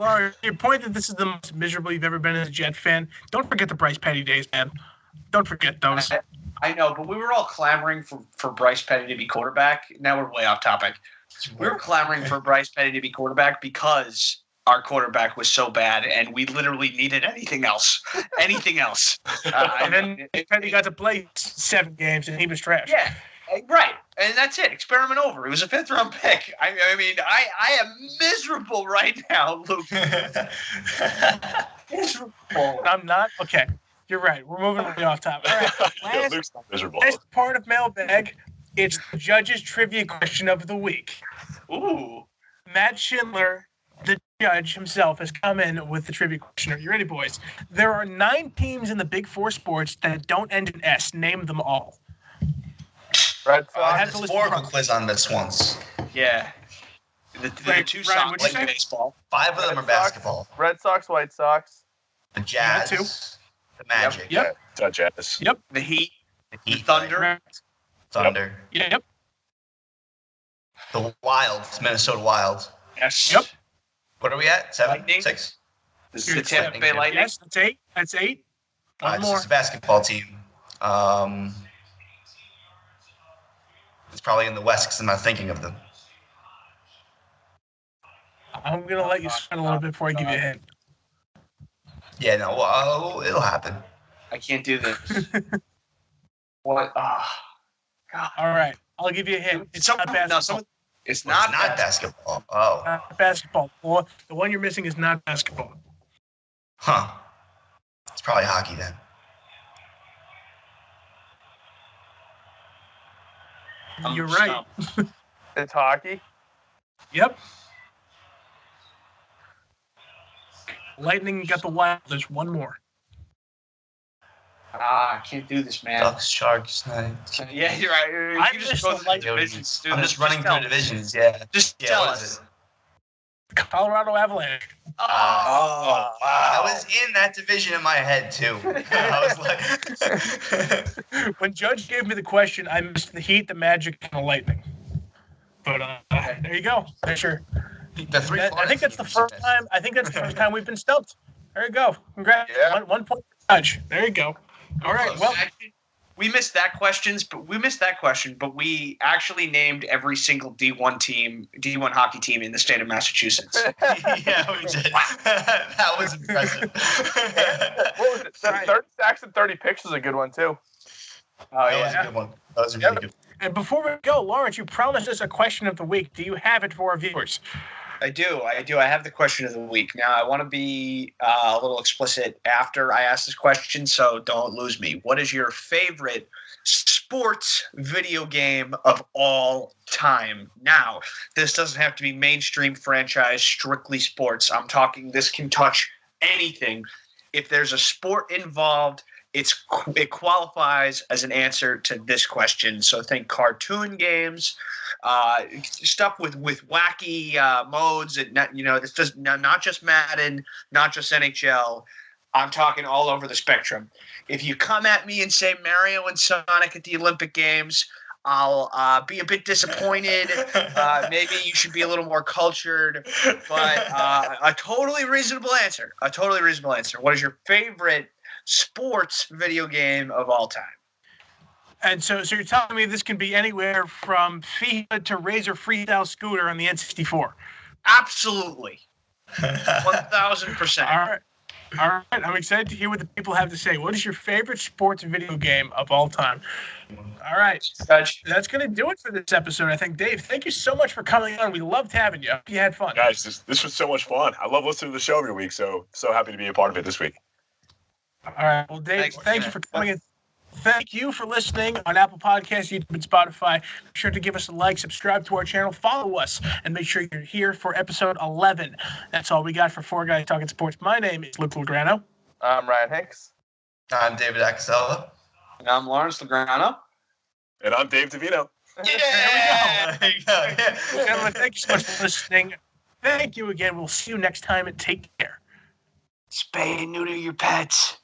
Laura, your point that this is the most miserable you've ever been as a Jet fan, don't forget the Bryce Petty days, man. Don't forget those. I know, but we were all clamoring for Bryce Petty to be quarterback. Now we're way off topic. We were clamoring for Bryce Petty to be quarterback because our quarterback was so bad, and we literally needed anything else. Anything else. And then Petty got to play 7 games, and he was trash. Yeah, right. And that's it. Experiment over. It was a 5th-round pick. I mean, I am miserable right now, Luke. Miserable. I'm not? Okay. You're right. We're moving way off topic. All right. Luke's not miserable. Last part of Mailbag, it's the judge's trivia question of the week. Ooh. Matt Schindler, the judge himself, has come in with the trivia question. Are you ready, boys? There are 9 teams in the Big 4 sports that don't end in S. Name them all. Red I Sox. had a historical quiz on this once. Yeah. The Wait, two Ryan, songs what'd you like say? baseball. 5 of them are basketball. Red Sox, White Sox. The Jazz, Yeah, 2. the Magic, Yep. Jazz. Yep. The Heat, the the Heat, Thunder. Correct. Thunder, Yep. the Wild, Minnesota Wild. Yes. Yep. What are we at? 7, Lightning. 6? The You're Tampa Bay seven. Lightning. Yes, that's 8. That's 8. One It's more. just a basketball team. It's probably in the West because I'm not thinking of them. I'm going to let you spin a little bit before I give you a hint. Yeah, no, well, it'll happen. I can't do this. What? God. All right. I'll give you a hint. It's not basketball. It's Well, not, it's not basketball. Oh, Not basketball. Well, the one you're missing is not basketball. huh. It's probably hockey then. You're right. It's hockey. Yep. Lightning got the Wild. There's one more. I can't do this, man. Ducks, Sharks, Knights. Yeah, you're right. I You just just go don't through like the divisions. I'm just running tell through divisions, yeah. Just Yeah, tell what us. is it? Colorado Avalanche. Oh, wow. I was in that division in my head, too. I was like... When Judge gave me the question, I missed the Heat, the Magic, and the Lightning. But there you go. Sure. The 3 I think that's the Florida first time. I think that's the first time we've been stumped. There you go. Congrats. Yeah. One point for Judge. There you go. All right. Well, We missed that question, but we actually named every single D1 hockey team in the state of Massachusetts. Yeah, we did. That was impressive. What was it? 30 sacks and 30 picks is a good one, too. Oh That was a good one. That was a really good one. and before we go, Lawrence, you promised us a question of the week. Do you have it for our viewers? I do. I have the question of the week. Now, I want to be a little explicit after I ask this question, so don't lose me. What is your favorite sports video game of all time? Now, this doesn't have to be mainstream franchise, strictly sports. I'm talking this can touch anything. If there's a sport involved, it qualifies as an answer to this question. So think cartoon games, stuff with wacky modes, and this does not just Madden, not just NHL. I'm talking all over the spectrum. If you come at me and say Mario and Sonic at the Olympic Games, I'll be a bit disappointed. Maybe you should be a little more cultured, but a totally reasonable answer. What is your favorite sports video game of all time? And so you're telling me this can be anywhere from FIFA to Razor Freestyle Scooter on the N64. Absolutely. 1,000%. All right. I'm excited to hear what the people have to say. What is your favorite sports video game of all time? All right. Judge. That's going to do it for this episode, I think. Dave, thank you so much for coming on. We loved having you. Hope you had fun. Guys, this was so much fun. I love listening to the show every week, so happy to be a part of it this week. All right. Well, Dave, thank you for coming in. Thank you for listening on Apple Podcasts, YouTube, and Spotify. Make sure to give us a like, subscribe to our channel, follow us, and make sure you're here for episode 11. That's all we got for 4 Guys Talking Sports. My name is Luke Lograno. I'm Ryan Hicks. I'm David Axella. And I'm Lawrence Lograno. And I'm Dave Davino. Yeah! There you go. Yeah. Gentlemen, thank you so much for listening. Thank you again. We'll see you next time, and take care. Spay and neuter your pets.